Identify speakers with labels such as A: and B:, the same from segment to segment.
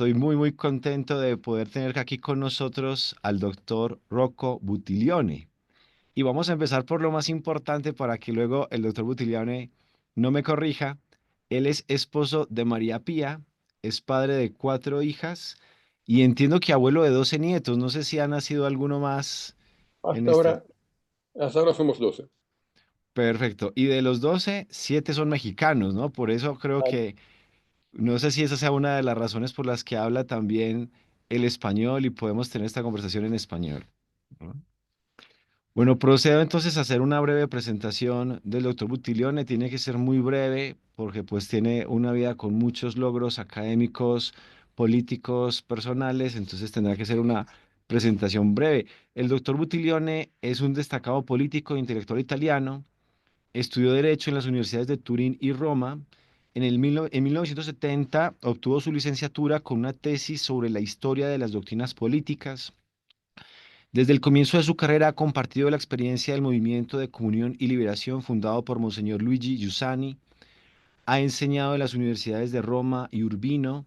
A: estoy muy contento de poder tener aquí con nosotros al doctor Rocco Buttiglione. Y vamos a empezar por lo más importante para que luego el doctor Buttiglione no me corrija. Él es esposo de María Pía, es padre de 4 hijas y entiendo que abuelo de 12 nietos. No sé si ha nacido alguno más en
B: Hasta
A: este.
B: ahora, hasta ahora somos 12.
A: Perfecto. Y de los 12, 7 son mexicanos, ¿no? Por eso creo
B: Ah,
A: que no sé si esa sea una de las razones por las que habla también el español y podemos tener esta conversación en español, ¿no? Bueno, procedo entonces a hacer una breve presentación del doctor Buttiglione. Tiene que ser muy breve porque pues tiene una vida con muchos logros académicos, políticos, personales, entonces tendrá que ser una presentación breve. El doctor Buttiglione es un destacado político e intelectual italiano. Estudió Derecho en las universidades de Turín y Roma. En 1970 obtuvo su licenciatura con una tesis sobre la historia de las doctrinas políticas. Desde el comienzo de su carrera ha compartido la experiencia del movimiento de comunión y liberación fundado por Monseñor Luigi Giussani. Ha enseñado en las universidades de Roma y Urbino.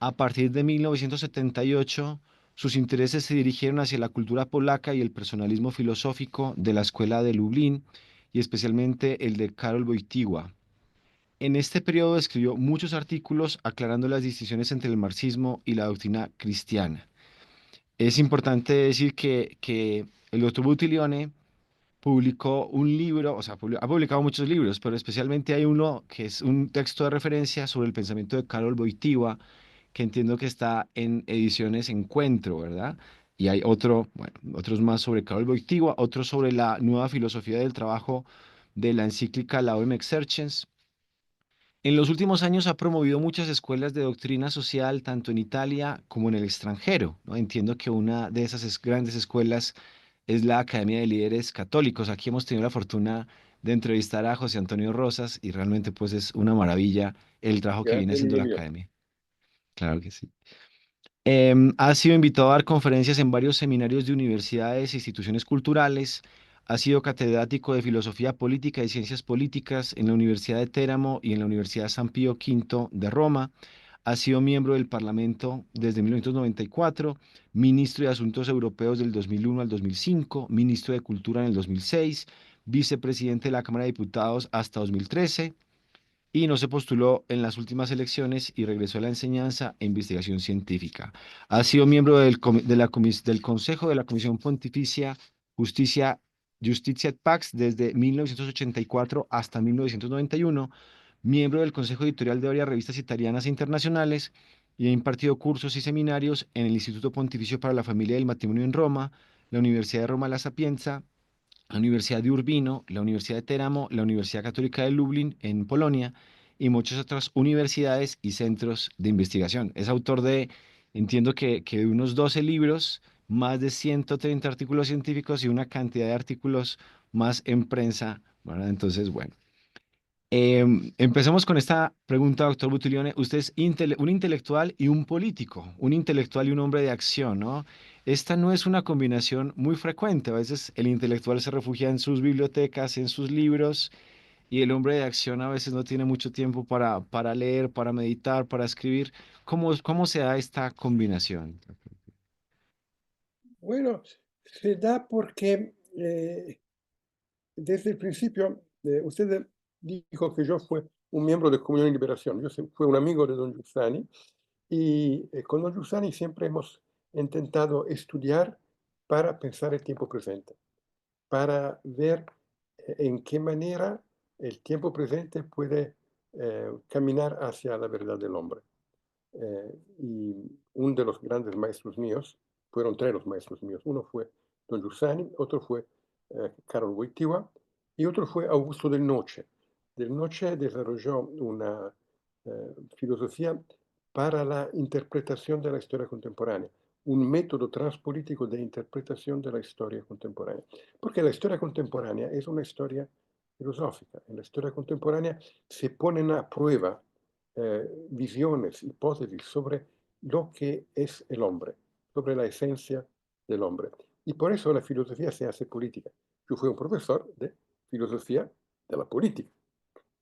A: A partir de 1978, sus intereses se dirigieron hacia la cultura polaca y el personalismo filosófico de la Escuela de Lublin, y especialmente el de Karol Wojtyła. En este periodo escribió muchos artículos aclarando las distinciones entre el marxismo y la doctrina cristiana. Es importante decir que el doctor Buttiglione publicó un libro, o sea, ha publicado muchos libros, pero especialmente hay uno que es un texto de referencia sobre el pensamiento de Karol Wojtyła, que entiendo que está en ediciones Encuentro, ¿verdad? Y hay otro, bueno, otros más sobre Karol Wojtyła, otros sobre la nueva filosofía del trabajo de la encíclica Laudato Exercens. En los últimos años ha promovido muchas escuelas de doctrina social, tanto en Italia como en el extranjero, ¿no? Entiendo que una de esas grandes escuelas es la Academia de Líderes Católicos. Aquí hemos tenido la fortuna de entrevistar a José Antonio Rosas y realmente pues es una maravilla el trabajo que viene
B: grande
A: haciendo
B: amigo
A: la
B: mío.
A: academia. Claro que sí. Ha sido invitado a dar conferencias en varios seminarios de universidades e instituciones culturales. Ha sido catedrático de Filosofía Política y Ciencias Políticas en la Universidad de Teramo y en la Universidad San Pío V de Roma. Ha sido miembro del Parlamento desde 1994, ministro de Asuntos Europeos del 2001 al 2005, ministro de Cultura en el 2006, vicepresidente de la Cámara de Diputados hasta 2013 y no se postuló en las últimas elecciones y regresó a la enseñanza e investigación científica. Ha sido miembro del Consejo de la Comisión Pontificia Justicia, Justicia et Pax desde 1984 hasta 1991, miembro del Consejo Editorial de varias revistas italianas e internacionales y ha impartido cursos y seminarios en el Instituto Pontificio para la Familia y el Matrimonio en Roma, la Universidad de Roma La Sapienza, la Universidad de Urbino, la Universidad de Teramo, la Universidad Católica de Lublin en Polonia y muchas otras universidades y centros de investigación. Es autor de, entiendo que de unos 12 libros, más de 130 artículos científicos y una cantidad de artículos más en prensa, ¿verdad? Entonces, bueno. Empecemos con esta pregunta, doctor Buttiglione. Usted es un intelectual y un político, un intelectual y un hombre de acción, ¿no? Esta no es una combinación muy frecuente. A veces el intelectual se refugia en sus bibliotecas, en sus libros, y el hombre de acción a veces no tiene mucho tiempo para leer, para meditar, para escribir. ¿Cómo se da esta combinación?
B: Bueno, se da porque desde el principio usted dijo que yo fui un miembro de Comunión y Liberación. Fui un amigo de don Giussani y con don Giussani siempre hemos intentado estudiar para pensar el tiempo presente, para ver en qué manera el tiempo presente puede caminar hacia la verdad del hombre. Y uno de los grandes maestros míos, fueron tres los maestros míos, uno fue don Giussani, otro fue Karol Wojtyła y otro fue Augusto del Noce. Del Noce desarrolló una filosofía para la interpretación de la historia contemporánea, un método transpolítico de interpretación de la historia contemporánea. Porque la historia contemporánea es una historia filosófica. En la historia contemporánea se ponen a prueba visiones, hipótesis sobre lo que es el hombre, sobre la esencia del hombre. Y por eso la filosofía se hace política. Yo fui un profesor de filosofía de la política.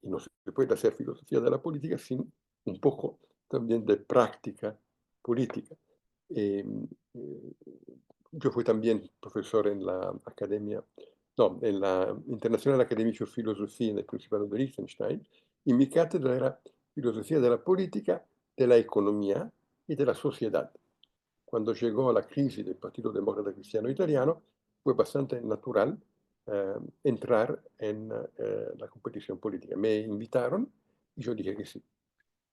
B: Y no se puede hacer filosofía de la política sin un poco también de práctica política. Em, eh, yo fui también profesor en la academia, no, en la Internacional Academia de Filosofía en el Principado de Liechtenstein, y mi cátedra era filosofía de la política, de la economía y de la sociedad. Cuando llegó la crisis del Partido Demócrata Cristiano Italiano, fue bastante natural entrar en la competición política. Me invitaron y yo dije que sí.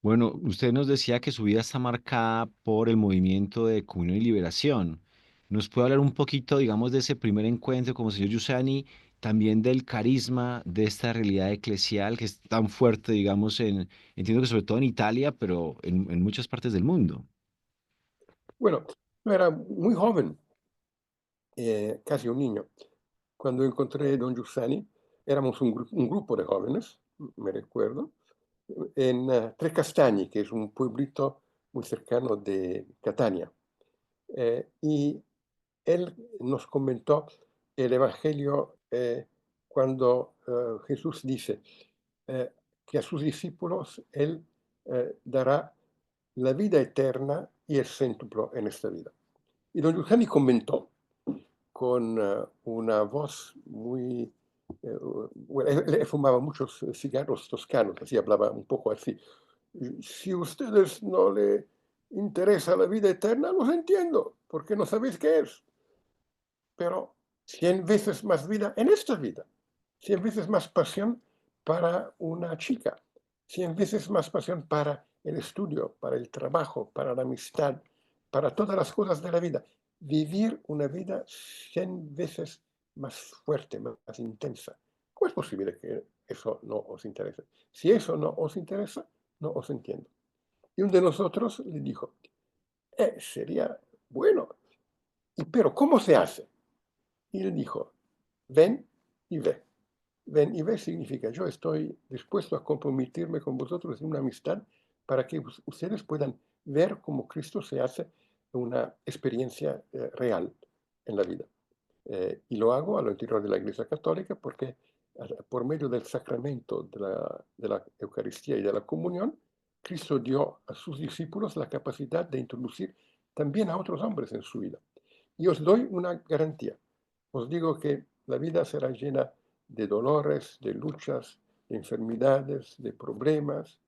A: Bueno, usted nos decía que su vida está marcada por el movimiento de comunión y liberación. ¿Nos puede hablar un poquito, digamos, de ese primer encuentro como señor Giussani, también del carisma de esta realidad eclesial que es tan fuerte, digamos, entiendo que sobre todo en Italia, pero en muchas partes del mundo?
B: Bueno, yo era muy joven, casi un niño. Cuando encontré a don Giussani, éramos un grupo de jóvenes, me recuerdo, en Trecastagni, que es un pueblito muy cercano de Catania. Y él nos comentó el Evangelio cuando Jesús dice eh, que a sus discípulos él dará la vida eterna y el céntuplo en esta vida. Y don Giussani comentó con una voz muy... bueno, él fumaba muchos cigarros toscanos, así hablaba un poco así. Si a ustedes no le interesa la vida eterna, los entiendo, porque no sabéis qué es. Pero 100 veces más vida en esta vida, 100 veces más pasión para una chica, 100 veces más pasión para el estudio, para el trabajo, para la amistad, para todas las cosas de la vida. Vivir una vida 100 veces más fuerte, más intensa. ¿Cómo es posible que eso no os interese? Si eso no os interesa, no os entiendo. Y uno de nosotros le dijo, sería bueno, pero ¿cómo se hace? Y él dijo, ven y ve. Ven y ve significa, yo estoy dispuesto a comprometerme con vosotros en una amistad para que ustedes puedan ver cómo Cristo se hace una experiencia real en la vida. Y lo hago al interior de la Iglesia Católica porque por medio del sacramento de la Eucaristía y de la comunión, Cristo dio a sus discípulos la capacidad de introducir también a otros hombres en su vida. Y os doy una garantía. Os digo que la vida será llena de dolores, de luchas, de enfermedades, de problemas,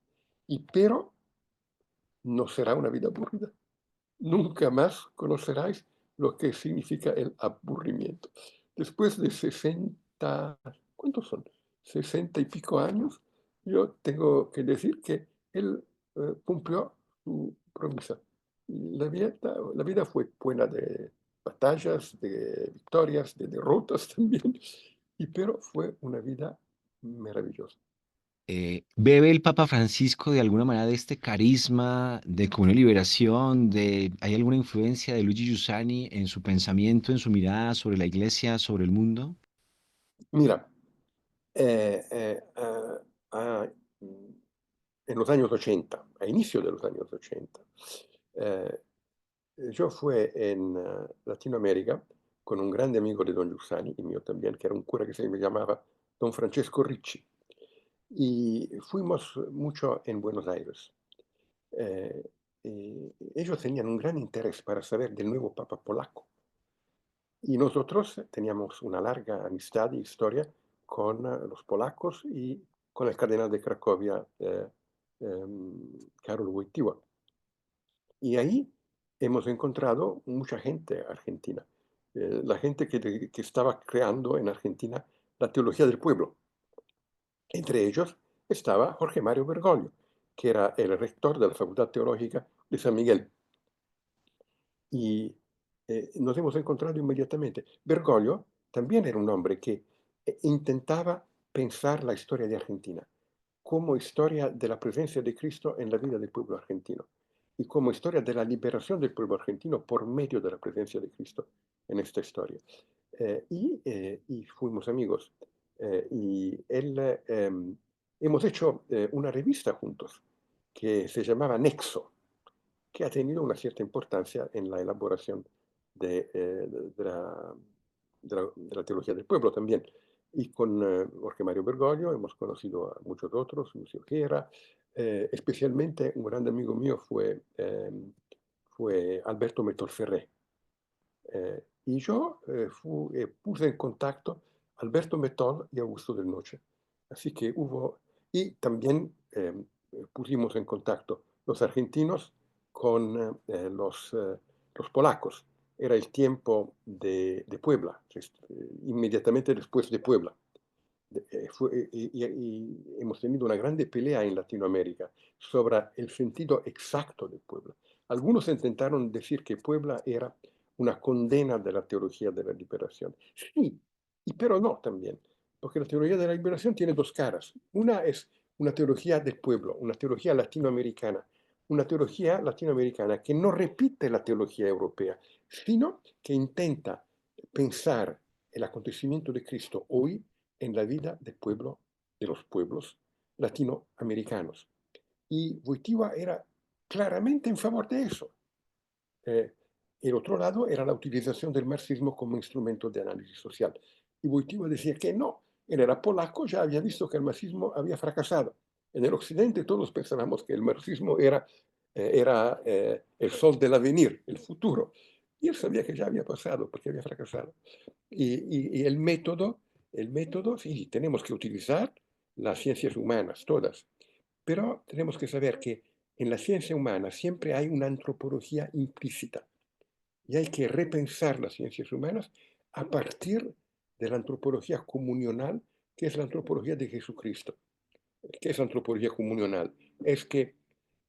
B: pero no será una vida aburrida. Nunca más conoceráis lo que significa el aburrimiento. Después de 60, ¿cuántos son? 60 y pico años, yo tengo que decir que él cumplió su promesa. La vida fue buena de batallas, de victorias, de derrotas también, pero fue una vida maravillosa.
A: ¿Bebe el Papa Francisco de alguna manera de este carisma de comunión y liberación? ¿Hay alguna influencia de Luigi Giussani en su pensamiento, en su mirada sobre la iglesia, sobre el mundo?
B: Mira, eh, eh, ah, ah, mm, en los años 80, a inicio de los años 80, eh, yo fui en Latinoamérica con un grande amigo de don Giussani, y mío también, que era un cura que se llamaba don Francesco Ricci. Y fuimos mucho en Buenos Aires. Eh, y ellos tenían un gran interés para saber del nuevo Papa polaco. Y nosotros teníamos una larga amistad y historia con los polacos y con el cardenal de Cracovia, Karol Wojtyła. Y ahí hemos encontrado mucha gente argentina, la gente que estaba creando en Argentina la teología del pueblo. Entre ellos estaba Jorge Mario Bergoglio, que era el rector de la Facultad Teológica de San Miguel. Y nos hemos encontrado inmediatamente. Bergoglio también era un hombre que intentaba pensar la historia de Argentina como historia de la presencia de Cristo en la vida del pueblo argentino y como historia de la liberación del pueblo argentino por medio de la presencia de Cristo en esta historia. Y fuimos amigos. Y él, hemos hecho una revista juntos que se llamaba Nexo, que ha tenido una cierta importancia en la elaboración de la teología del pueblo también. Y con Jorge Mario Bergoglio hemos conocido a muchos otros, Lucio Gera, especialmente un grande amigo mío fue Alberto Metolferré. Y yo puse en contacto Alberto Metol y Augusto del Noche. Así que hubo, y también pusimos en contacto los argentinos con los polacos. Era el tiempo de Puebla, inmediatamente después de Puebla. Y hemos tenido una grande pelea en Latinoamérica sobre el sentido exacto de Puebla. Algunos intentaron decir que Puebla era una condena de la teología de la liberación. Sí, pero no también, porque la teología de la liberación tiene dos caras. Una es una teología del pueblo, una teología latinoamericana que no repite la teología europea, sino que intenta pensar el acontecimiento de Cristo hoy en la vida del pueblo, de los pueblos latinoamericanos. Y Wojtyła era claramente en favor de eso. El otro lado era la utilización del marxismo como instrumento de análisis social. Y Wojtyła decía que no, él era polaco, ya había visto que el marxismo había fracasado. En el occidente todos pensábamos que el marxismo era el sol del avenir, el futuro. Y él sabía que ya había pasado porque había fracasado. Y el método, sí, tenemos que utilizar las ciencias humanas, todas, pero tenemos que saber que en la ciencia humana siempre hay una antropología implícita y hay que repensar las ciencias humanas a partir de la antropología comunional, que es la antropología de Jesucristo. ¿Qué es antropología comunional? Es que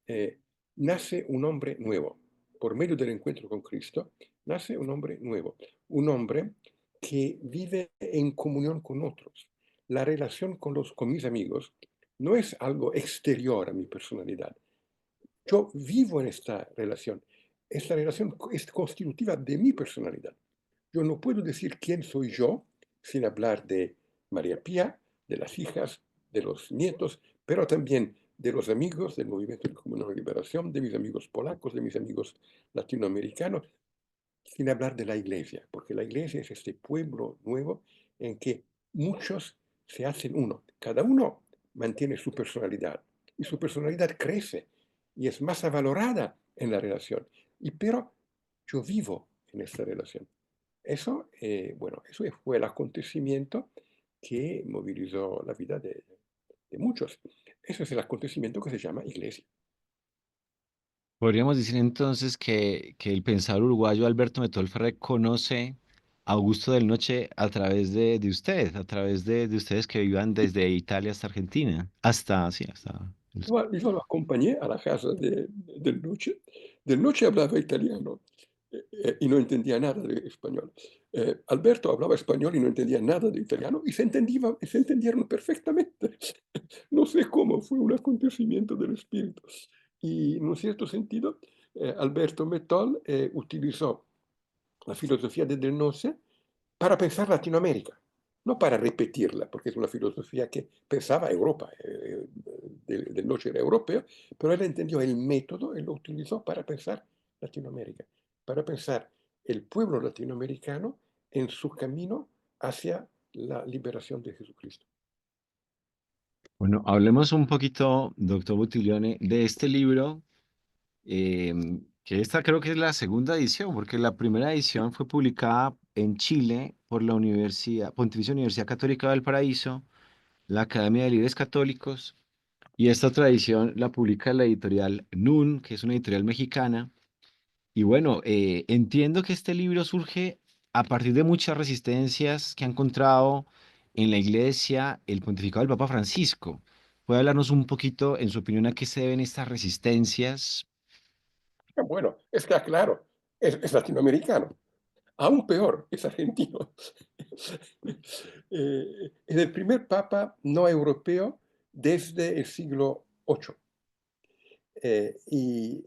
B: eh, nace un hombre nuevo. Por medio del encuentro con Cristo, nace un hombre nuevo. Un hombre que vive en comunión con otros. La relación con mis amigos no es algo exterior a mi personalidad. Yo vivo en esta relación. Esta relación es constitutiva de mi personalidad. Yo no puedo decir quién soy yo sin hablar de María Pía, de las hijas, de los nietos, pero también de los amigos del Movimiento de Comunión de Liberación, de mis amigos polacos, de mis amigos latinoamericanos, sin hablar de la iglesia, porque la iglesia es este pueblo nuevo en que muchos se hacen uno. Cada uno mantiene su personalidad y su personalidad crece y es más valorada en la relación. Pero yo vivo en esta relación. Eso fue el acontecimiento que movilizó la vida de muchos. Eso es el acontecimiento que se llama iglesia.
A: Podríamos decir entonces que el pensador uruguayo Alberto Metolfer conoce a Augusto del Noche a través de usted, a través de ustedes que vivan desde Italia hasta Argentina, hasta, sí, hasta...
B: Yo lo acompañé a la casa del Noche. Del Noche hablaba italiano y no entendía nada de español. Alberto hablaba español y no entendía nada de italiano y se entendieron perfectamente. No sé cómo, fue un acontecimiento del espíritu. Y en un cierto sentido, Alberto Metol utilizó la filosofía de Del Noce para pensar Latinoamérica, no para repetirla, porque es una filosofía que pensaba Europa, Del Noche era europeo, pero él entendió el método y lo utilizó para pensar Latinoamérica, para pensar el pueblo latinoamericano en su camino hacia la liberación de Jesucristo.
A: Bueno, hablemos un poquito, doctor Buttiglione, de este libro, que esta creo que es la segunda edición, porque la primera edición fue publicada en Chile por la Pontificia Universidad Católica del Paraíso, la Academia de Libres Católicos, y esta otra edición la publica la editorial NUN, que es una editorial mexicana. Y bueno, entiendo que este libro surge a partir de muchas resistencias que ha encontrado en la Iglesia el pontificado del Papa Francisco. ¿Puede hablarnos un poquito, en su opinión, a qué se deben estas resistencias?
B: Bueno, está claro, es latinoamericano. Aún peor, es argentino. Es el primer papa no europeo desde el siglo VIII. Y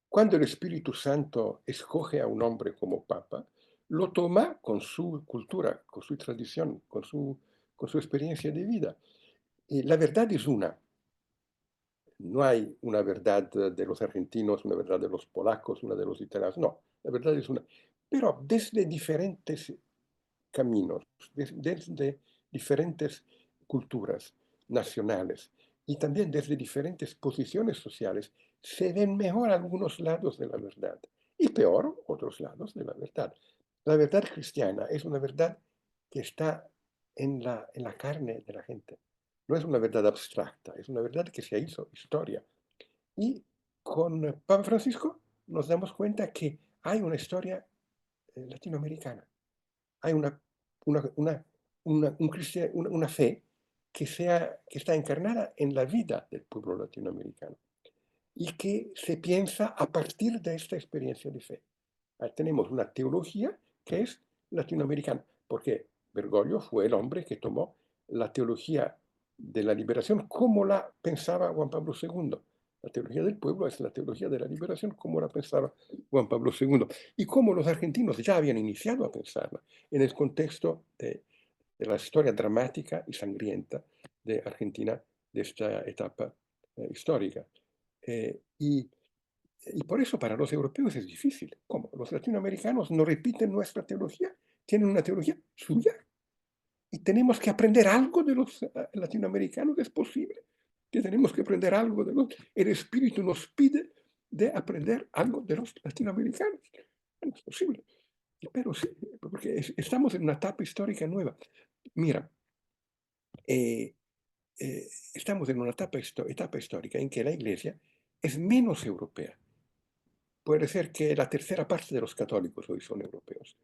B: cuando el Espíritu Santo escoge a un hombre como papa, lo toma con su cultura, con su tradición, con su experiencia de vida. Y la verdad es una. No hay una verdad de los argentinos, una verdad de los polacos, una de los italianos. No, la verdad es una. Pero desde diferentes caminos, desde diferentes culturas nacionales y también desde diferentes posiciones sociales, se ven mejor algunos lados de la verdad y peor otros lados de la verdad. La verdad cristiana es una verdad que está en la carne de la gente. No es una verdad abstracta, es una verdad que se hizo historia. Y con Papa Francisco nos damos cuenta que hay una historia latinoamericana. Hay una, una fe que está encarnada en la vida del pueblo latinoamericano y que se piensa a partir de esta experiencia de fe. Tenemos una teología que es latinoamericana, porque Bergoglio fue el hombre que tomó la teología de la liberación como la pensaba Juan Pablo II. La teología del pueblo es la teología de la liberación como la pensaba Juan Pablo II y como los argentinos ya habían iniciado a pensarla en el contexto de la historia dramática y sangrienta de Argentina de esta etapa histórica. Y por eso para los europeos es difícil. ¿Cómo? Los latinoamericanos no repiten nuestra teología, tienen una teología suya. Y tenemos que aprender algo de los latinoamericanos, es posible. Que tenemos que aprender algo de los... El espíritu nos pide de aprender algo de los latinoamericanos. No es posible. Pero sí, porque estamos en una etapa histórica nueva. Mira, eh, estamos en una etapa histórica en que la Iglesia es menos europea. Puede ser que la tercera parte de los católicos hoy son europeos.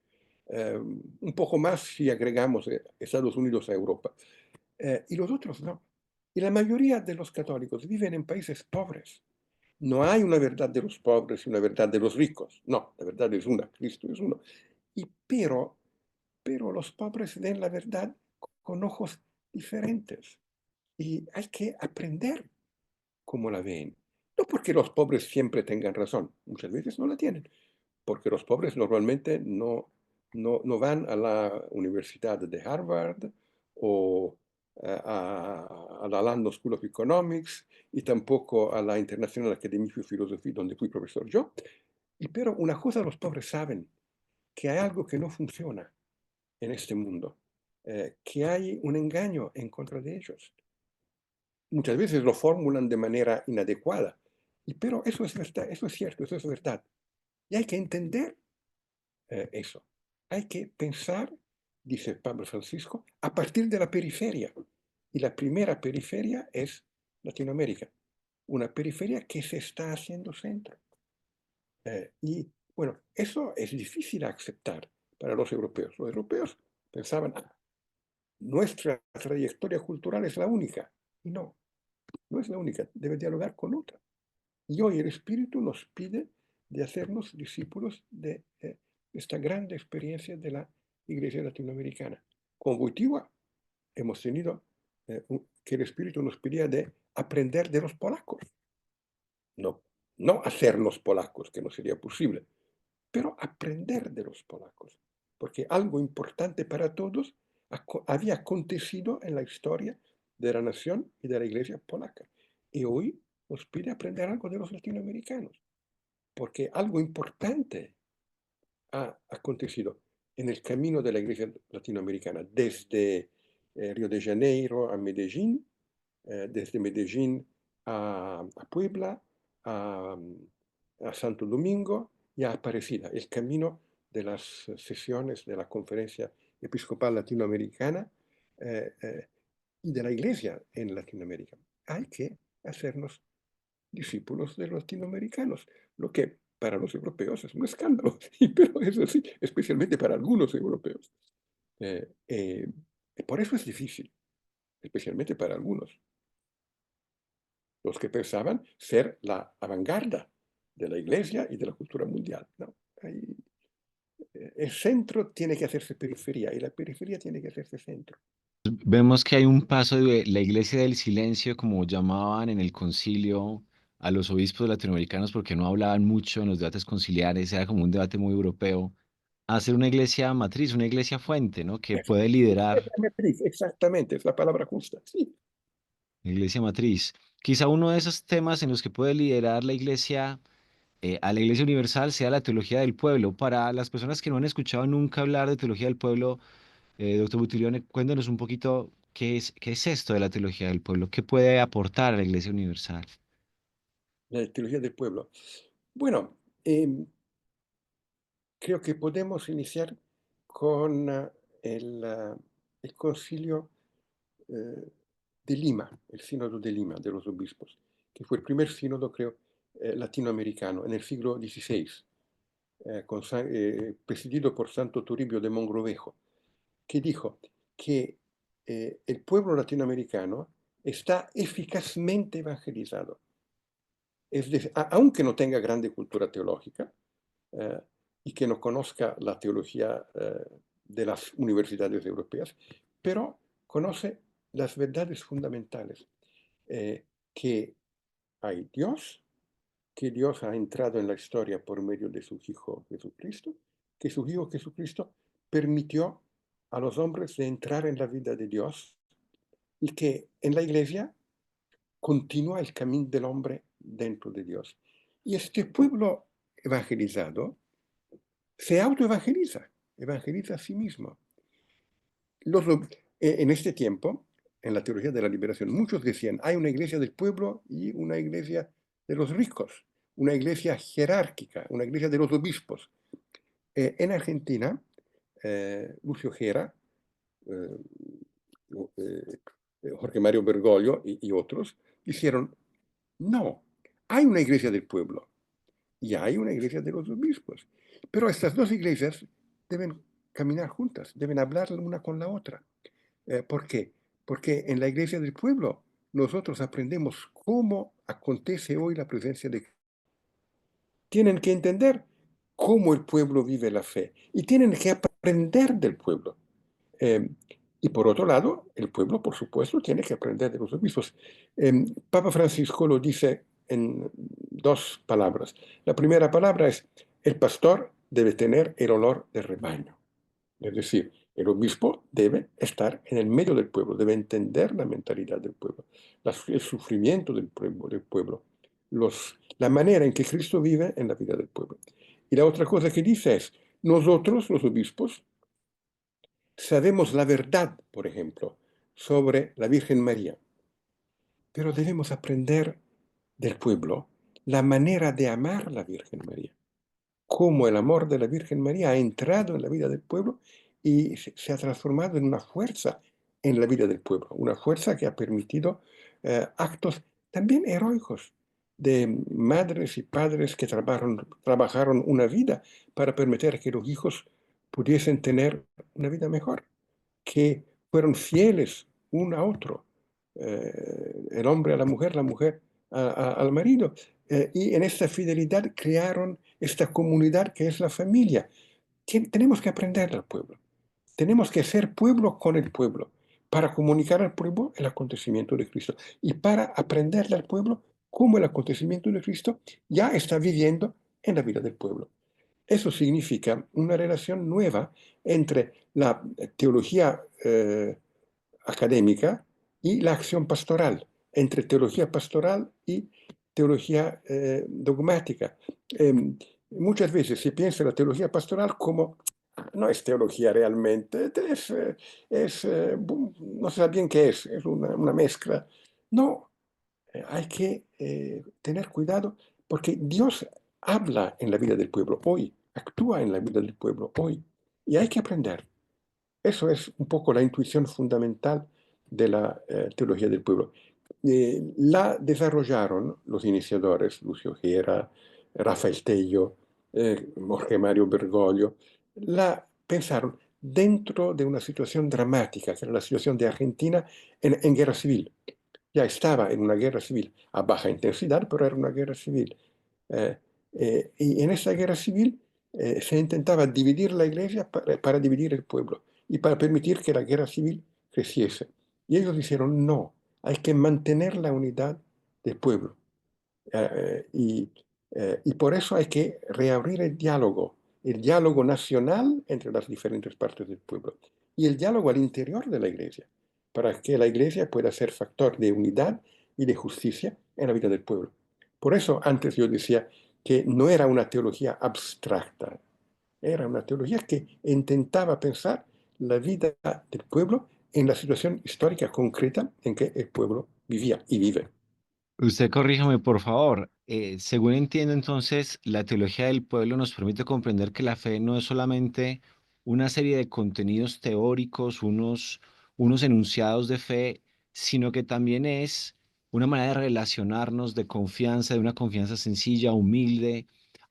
B: Un poco más si agregamos Estados Unidos a Europa. Y los otros no. Y la mayoría de los católicos viven en países pobres. No hay una verdad de los pobres y una verdad de los ricos. No, la verdad es una, Cristo es uno. Y pero los pobres ven la verdad con ojos diferentes. Y hay que aprender cómo la ven. No porque los pobres siempre tengan razón, muchas veces no la tienen, porque los pobres normalmente no van a la Universidad de Harvard o a la London School of Economics y tampoco a la International Academy of Philosophy, donde fui profesor yo. Pero una cosa los pobres saben, que hay algo que no funciona en este mundo, que hay un engaño en contra de ellos. Muchas veces lo formulan de manera inadecuada, pero eso es verdad, eso es cierto, eso es verdad. Y hay que entender eso. Hay que pensar, dice Pablo Francisco, a partir de la periferia. Y la primera periferia es Latinoamérica, una periferia que se está haciendo centro. Y bueno, eso es difícil de aceptar para los europeos. Los europeos pensaban, nuestra trayectoria cultural es la única. Y no, no es la única, debe dialogar con otra. Y hoy el Espíritu nos pide de hacernos discípulos de esta grande experiencia de la Iglesia latinoamericana. Con Wojtyła hemos tenido que el Espíritu nos pedía de aprender de los polacos. No, no hacernos polacos, que no sería posible, pero aprender de los polacos. Porque algo importante para todos había acontecido en la historia de la nación y de la Iglesia polaca. Y hoy nos pide aprender algo de los latinoamericanos porque algo importante ha acontecido en el camino de la Iglesia latinoamericana, desde Río de Janeiro a Medellín, desde Medellín a Puebla, a, a Santo Domingo y a Aparecida, el camino de las sesiones de la Conferencia Episcopal Latinoamericana y de la Iglesia en Latinoamérica. Hay que hacernos discípulos de los latinoamericanos, lo que para los europeos es un escándalo, pero es así, especialmente para algunos europeos. Eh, eh, por eso es difícil, especialmente para algunos, los que pensaban ser la avanguardia de la iglesia y de la cultura mundial. No, el centro tiene que hacerse periferia y la periferia tiene que hacerse centro.
A: Vemos que hay un paso de la iglesia del silencio, como llamaban en el concilio a los obispos latinoamericanos, porque no hablaban mucho en los debates conciliares, era como un debate muy europeo, a ser una iglesia matriz, una iglesia fuente, ¿no? Que puede liderar,
B: Exactamente, es la palabra justa. Sí,
A: la iglesia matriz. Quizá uno de esos temas en los que puede liderar la iglesia, a la iglesia universal, sea la teología del pueblo. Para las personas que no han escuchado nunca hablar de teología del pueblo, doctor Butilione, cuéntanos un poquito qué es esto de la teología del pueblo, qué puede aportar a la Iglesia Universal.
B: la teología del pueblo. Bueno, em, creo que podemos iniciar con el concilio eh, de Lima, el sínodo de Lima de los obispos, que fue el primer sínodo, creo, latinoamericano en el siglo XVI, presidido por Santo Toribio de Mogrovejo, que dijo que el pueblo latinoamericano está eficazmente evangelizado. Es decir, aunque no tenga grande cultura teológica, eh, y que no conozca la teología de las universidades europeas, pero conoce las verdades fundamentales, que hay Dios, que Dios ha entrado en la historia por medio de su Hijo Jesucristo, que su Hijo Jesucristo permitió a los hombres de entrar en la vida de Dios y que en la iglesia continúa el camino del hombre dentro de Dios. Y este pueblo evangelizado se autoevangeliza, evangeliza a sí mismo. En este tiempo, en la teología de la liberación, muchos decían, hay una iglesia del pueblo y una iglesia de los ricos, una iglesia jerárquica, una iglesia de los obispos. En Argentina, Lucio Gera, eh, Jorge Mario Bergoglio y otros, dijeron, no, hay una iglesia del pueblo y hay una iglesia de los obispos. Pero estas dos iglesias deben caminar juntas, deben hablar una con la otra. ¿Por qué? Porque en la iglesia del pueblo nosotros aprendemos cómo acontece hoy la presencia de Cristo. Tienen que entender cómo el pueblo vive la fe y tienen que aprender del pueblo. Eh, y por otro lado, el pueblo, por supuesto, tiene que aprender de los obispos. Papa Francisco lo dice en dos palabras. La primera palabra es, el pastor debe tener el olor de rebaño. Es decir, el obispo debe estar en el medio del pueblo, debe entender la mentalidad del pueblo, el sufrimiento del pueblo, la manera en que Cristo vive en la vida del pueblo. Y la otra cosa que dice es, nosotros, los obispos, sabemos la verdad, por ejemplo, sobre la Virgen María, pero debemos aprender del pueblo la manera de amar a la Virgen María, cómo el amor de la Virgen María ha entrado en la vida del pueblo y se ha transformado en una fuerza en la vida del pueblo, una fuerza que ha permitido actos también heroicos de madres y padres que trabajaron una vida para permitir que los hijos pudiesen tener una vida mejor, que fueron fieles uno a otro, el hombre a la mujer al marido, y en esta fidelidad crearon esta comunidad que es la familia. Tenemos que aprender del pueblo, tenemos que ser pueblo con el pueblo, para comunicar al pueblo el acontecimiento de Cristo y para aprender del pueblo cómo el acontecimiento de Cristo ya está viviendo en la vida del pueblo. Eso significa una relación nueva entre la teología académica y la acción pastoral, entre teología pastoral y teología dogmática. Muchas veces se piensa en la teología pastoral como no es teología realmente, no sé bien qué es una mezcla. No, hay que tener cuidado porque Dios habla en la vida del pueblo hoy, actúa en la vida del pueblo hoy, y hay que aprender. Eso es un poco la intuición fundamental de la teología del pueblo. La desarrollaron los iniciadores, Lucio Gera, Rafael Tello, Jorge Mario Bergoglio, la pensaron dentro de una situación dramática, que era la situación de Argentina en guerra civil. Ya estaba en una guerra civil a baja intensidad, pero era una guerra civil. Eh, y en esa guerra civil se intentaba dividir la iglesia para dividir el pueblo y para permitir que la guerra civil creciese. Y ellos dijeron, no, hay que mantener la unidad del pueblo. Y y por eso hay que reabrir el diálogo nacional entre las diferentes partes del pueblo y el diálogo al interior de la iglesia, para que la iglesia pueda ser factor de unidad y de justicia en la vida del pueblo. Por eso antes yo decía que no era una teología abstracta, era una teología que intentaba pensar la vida del pueblo en la situación histórica concreta en que el pueblo vivía y vive.
A: Usted corríjame, por favor. Según entiendo, entonces, la teología del pueblo nos permite comprender que la fe no es solamente una serie de contenidos teóricos, unos enunciados de fe, sino que también es una manera de relacionarnos, de confianza, de una confianza sencilla, humilde,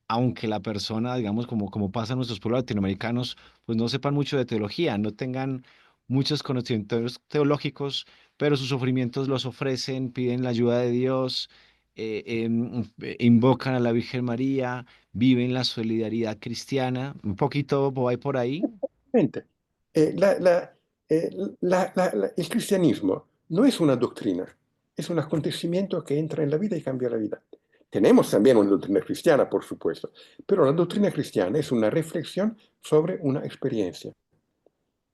A: aunque la persona, digamos, como pasa en nuestros pueblos latinoamericanos, pues no sepan mucho de teología, no tengan muchos conocimientos teológicos, pero sus sufrimientos los ofrecen, piden la ayuda de Dios, invocan a la Virgen María, viven la solidaridad cristiana, un poquito hay por ahí.
B: Mente. Eh, la- la- eh, el cristianismo no es una doctrina, es un acontecimiento que entra en la vida y cambia la vida. Tenemos también una doctrina cristiana, por supuesto, pero la doctrina cristiana es una reflexión sobre una experiencia.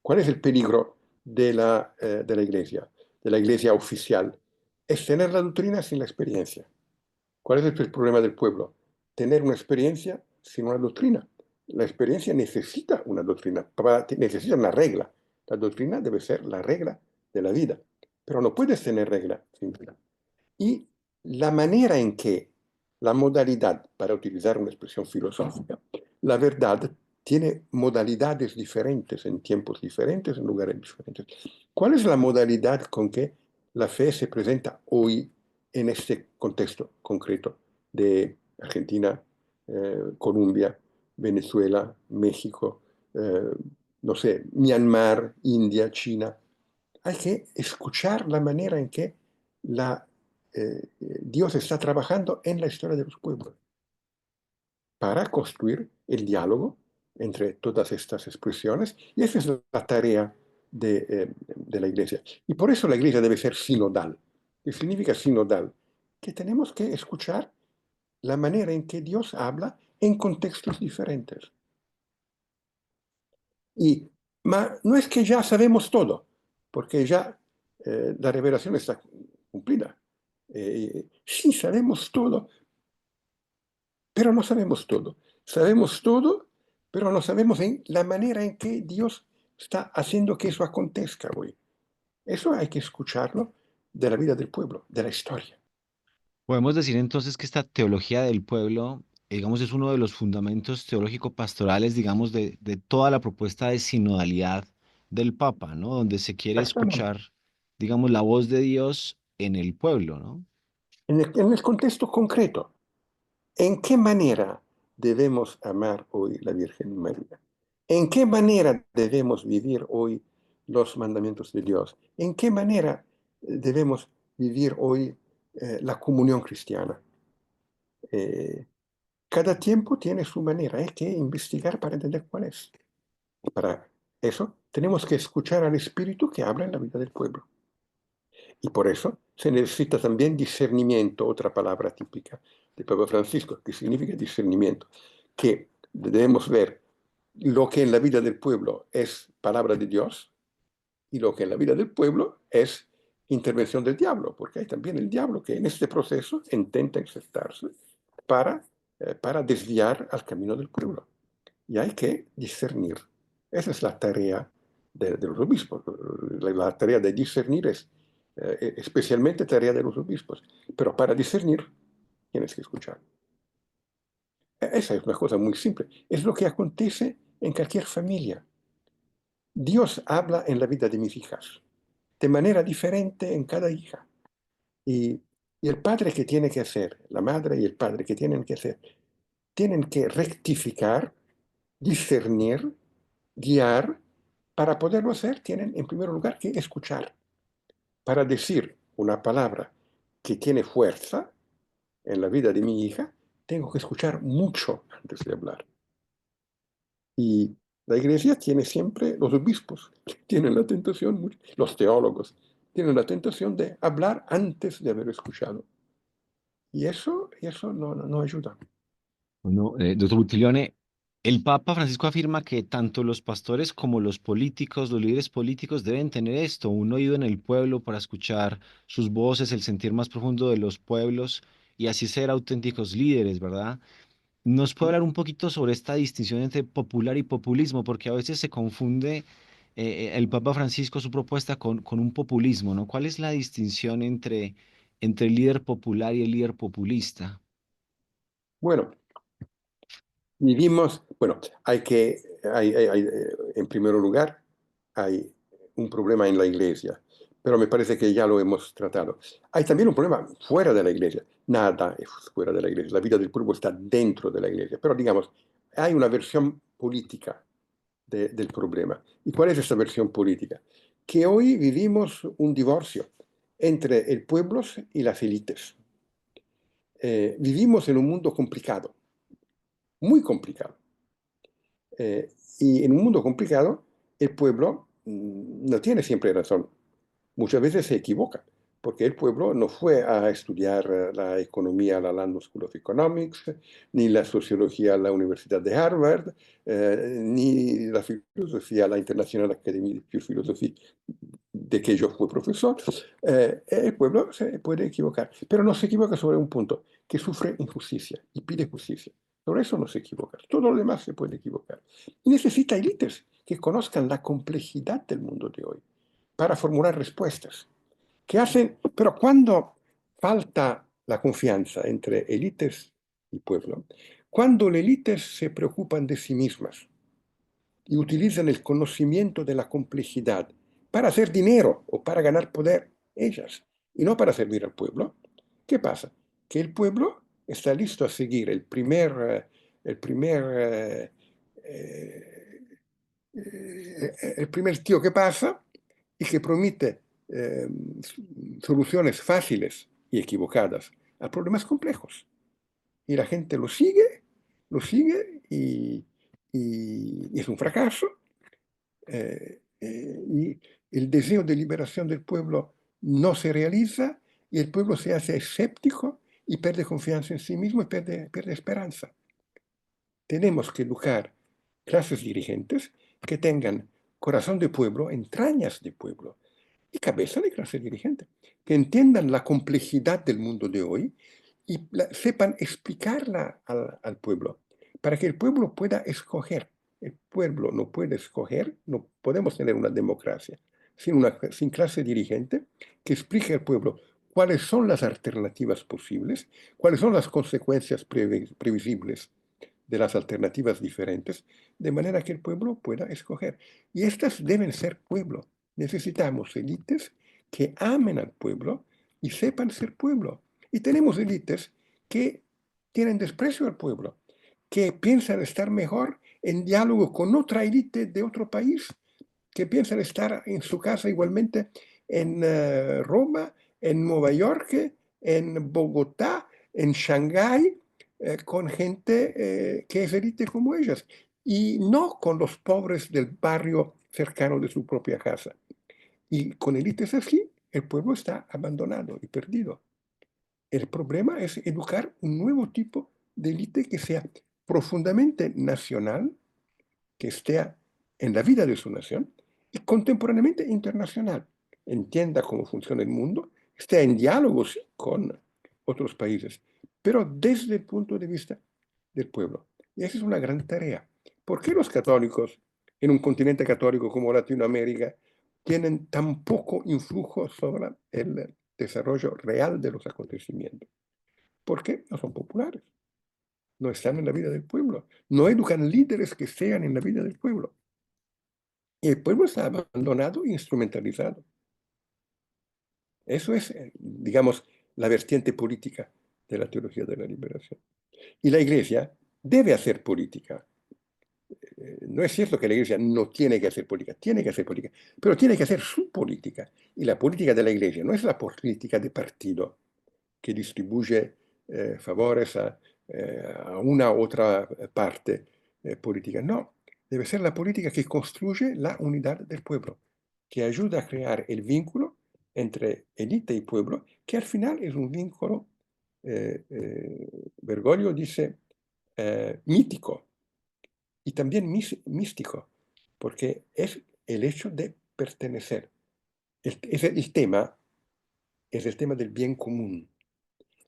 B: ¿Cuál es el peligro de la iglesia oficial? Es tener la doctrina sin la experiencia. ¿Cuál es el problema del pueblo? Tener una experiencia sin una doctrina. La experiencia necesita una doctrina, necesita una regla. La doctrina debe ser la regla de la vida, pero no puedes tener regla sin vida. Y la manera en que la modalidad, para utilizar una expresión filosófica, la verdad tiene modalidades diferentes en tiempos diferentes, en lugares diferentes. ¿Cuál es la modalidad con que la fe se presenta hoy en este contexto concreto de Argentina, Colombia, Venezuela, México, eh, no sé, Myanmar, India, China? Hay que escuchar la manera en que Dios está trabajando en la historia de los pueblos para construir el diálogo entre todas estas expresiones. Y esa es la tarea de la iglesia. Y por eso la iglesia debe ser sinodal. ¿Qué significa sinodal? Que tenemos que escuchar la manera en que Dios habla en contextos diferentes. No es que ya sabemos todo, porque ya la revelación está cumplida. Sí, sabemos todo, pero no sabemos todo. Sabemos todo, pero no sabemos la manera en que Dios está haciendo que eso acontezca hoy. Eso hay que escucharlo de la vida del pueblo, de la historia.
A: Podemos decir entonces que esta teología del pueblo, digamos, es uno de los fundamentos teológico-pastorales, digamos, de toda la propuesta de sinodalidad del Papa, ¿no? Donde se quiere
B: Exactamente.
A: escuchar, digamos, la voz de Dios en el pueblo, ¿no?
B: En el contexto concreto, ¿en qué manera debemos amar hoy la Virgen María? ¿En qué manera debemos vivir hoy los mandamientos de Dios? ¿En qué manera debemos vivir hoy la comunión cristiana? Eh, Cada tiempo tiene su manera, hay que investigar para entender cuál es. Para eso tenemos que escuchar al Espíritu que habla en la vida del pueblo. Y por eso se necesita también discernimiento, otra palabra típica de Papa Francisco, que significa discernimiento, que debemos ver lo que en la vida del pueblo es palabra de Dios y lo que en la vida del pueblo es intervención del diablo, porque hay también el diablo que en este proceso intenta insertarse para, para desviar al camino del pueblo. Y hay que discernir. Esa es la tarea de los obispos. La tarea de discernir es especialmente tarea de los obispos. Pero para discernir tienes que escuchar. Esa es una cosa muy simple. Es lo que acontece en cualquier familia. Dios habla en la vida de mis hijas, de manera diferente en cada hija. Y, y el padre que tiene que hacer, la madre y el padre que tienen que hacer, tienen que rectificar, discernir, guiar. Para poderlo hacer, tienen en primer lugar que escuchar. Para decir una palabra que tiene fuerza en la vida de mi hija, tengo que escuchar mucho antes de hablar. Y la iglesia tiene siempre, los obispos tienen la tentación, los teólogos tienen la tentación de hablar antes de haber escuchado. Y eso no ayuda.
A: Bueno, doctor Buttiglione, el Papa Francisco afirma que tanto los pastores como los políticos, los líderes políticos deben tener esto, un oído en el pueblo para escuchar sus voces, el sentir más profundo de los pueblos y así ser auténticos líderes, ¿verdad? ¿Nos puede hablar un poquito sobre esta distinción entre popular y populismo? Porque a veces se confunde el Papa Francisco, su propuesta con un populismo, ¿no? ¿Cuál es la distinción entre entre el líder popular y el líder populista?
B: Bueno, bueno, en primer lugar, hay un problema en la iglesia, pero me parece que ya lo hemos tratado. Hay también un problema fuera de la iglesia. Nada es fuera de la iglesia. La vida del pueblo está dentro de la iglesia. Pero digamos, hay una versión política del problema. ¿Y cuál es esta versión política? Que hoy vivimos un divorcio entre el pueblo y las élites. Vivimos en un mundo complicado, muy complicado. Eh, y en un mundo complicado, el pueblo no tiene siempre razón. Muchas veces se equivoca, porque el pueblo no fue a estudiar la economía a la London School of Economics, ni la sociología a la Universidad de Harvard, ni la filosofía a la International Academy de Philosophy, de que yo fui profesor. El pueblo se puede equivocar, pero no se equivoca sobre un punto, que sufre injusticia y pide justicia. Sobre eso no se equivoca. Todo lo demás se puede equivocar. Y necesita élites que conozcan la complejidad del mundo de hoy para formular respuestas que hacen, pero cuando falta la confianza entre élites y pueblo, cuando las élites se preocupan de sí mismas y utilizan el conocimiento de la complejidad para hacer dinero o para ganar poder ellas y no para servir al pueblo, ¿qué pasa? Que el pueblo está listo a seguir eh, el primer tío que pasa y que promete eh, soluciones fáciles y equivocadas a problemas complejos. Y la gente lo sigue y es un fracaso. Y el deseo de liberación del pueblo no se realiza y el pueblo se hace escéptico y pierde confianza en sí mismo y pierde esperanza. Tenemos que educar clases dirigentes que tengan corazón de pueblo, entrañas de pueblo y cabeza de clase dirigente, que entiendan la complejidad del mundo de hoy y sepan explicarla al pueblo, para que el pueblo pueda escoger. El pueblo no puede escoger, no podemos tener una democracia sin clase dirigente que explique al pueblo cuáles son las alternativas posibles, cuáles son las consecuencias previsibles de las alternativas diferentes, de manera que el pueblo pueda escoger. Y estas deben ser pueblo. Necesitamos élites que amen al pueblo y sepan ser pueblo. Y tenemos élites que tienen desprecio al pueblo, que piensan estar mejor en diálogo con otra élite de otro país, que piensan estar en su casa igualmente en Roma, en Nueva York, en Bogotá, en Shanghái, con gente que es élite como ellas, y no con los pobres del barrio cercano de su propia casa. Y con élites así, el pueblo está abandonado y perdido. El problema es educar un nuevo tipo de élite que sea profundamente nacional, que esté en la vida de su nación y contemporáneamente internacional. Entienda cómo funciona el mundo, esté en diálogo sí, con otros países, pero desde el punto de vista del pueblo. Y esa es una gran tarea. ¿Por qué los católicos en un continente católico como Latinoamérica tienen tan poco influjo sobre el desarrollo real de los acontecimientos? Porque no son populares, no están en la vida del pueblo, no educan líderes que sean en la vida del pueblo. Y el pueblo está abandonado e instrumentalizado. Eso es, digamos, la vertiente política de la teología de la liberación. Y la Iglesia debe hacer política. No es cierto que la Iglesia no tiene que hacer política, tiene que hacer política, pero tiene que hacer su política. Y la política de la Iglesia no es la política de partido que distribuye favores a una u otra parte política. No, debe ser la política que construye la unidad del pueblo, que ayuda a crear el vínculo entre élite y pueblo, que al final es un vínculo, Bergoglio dice, mítico y también místico, porque es el hecho de pertenecer. El tema es el tema del bien común.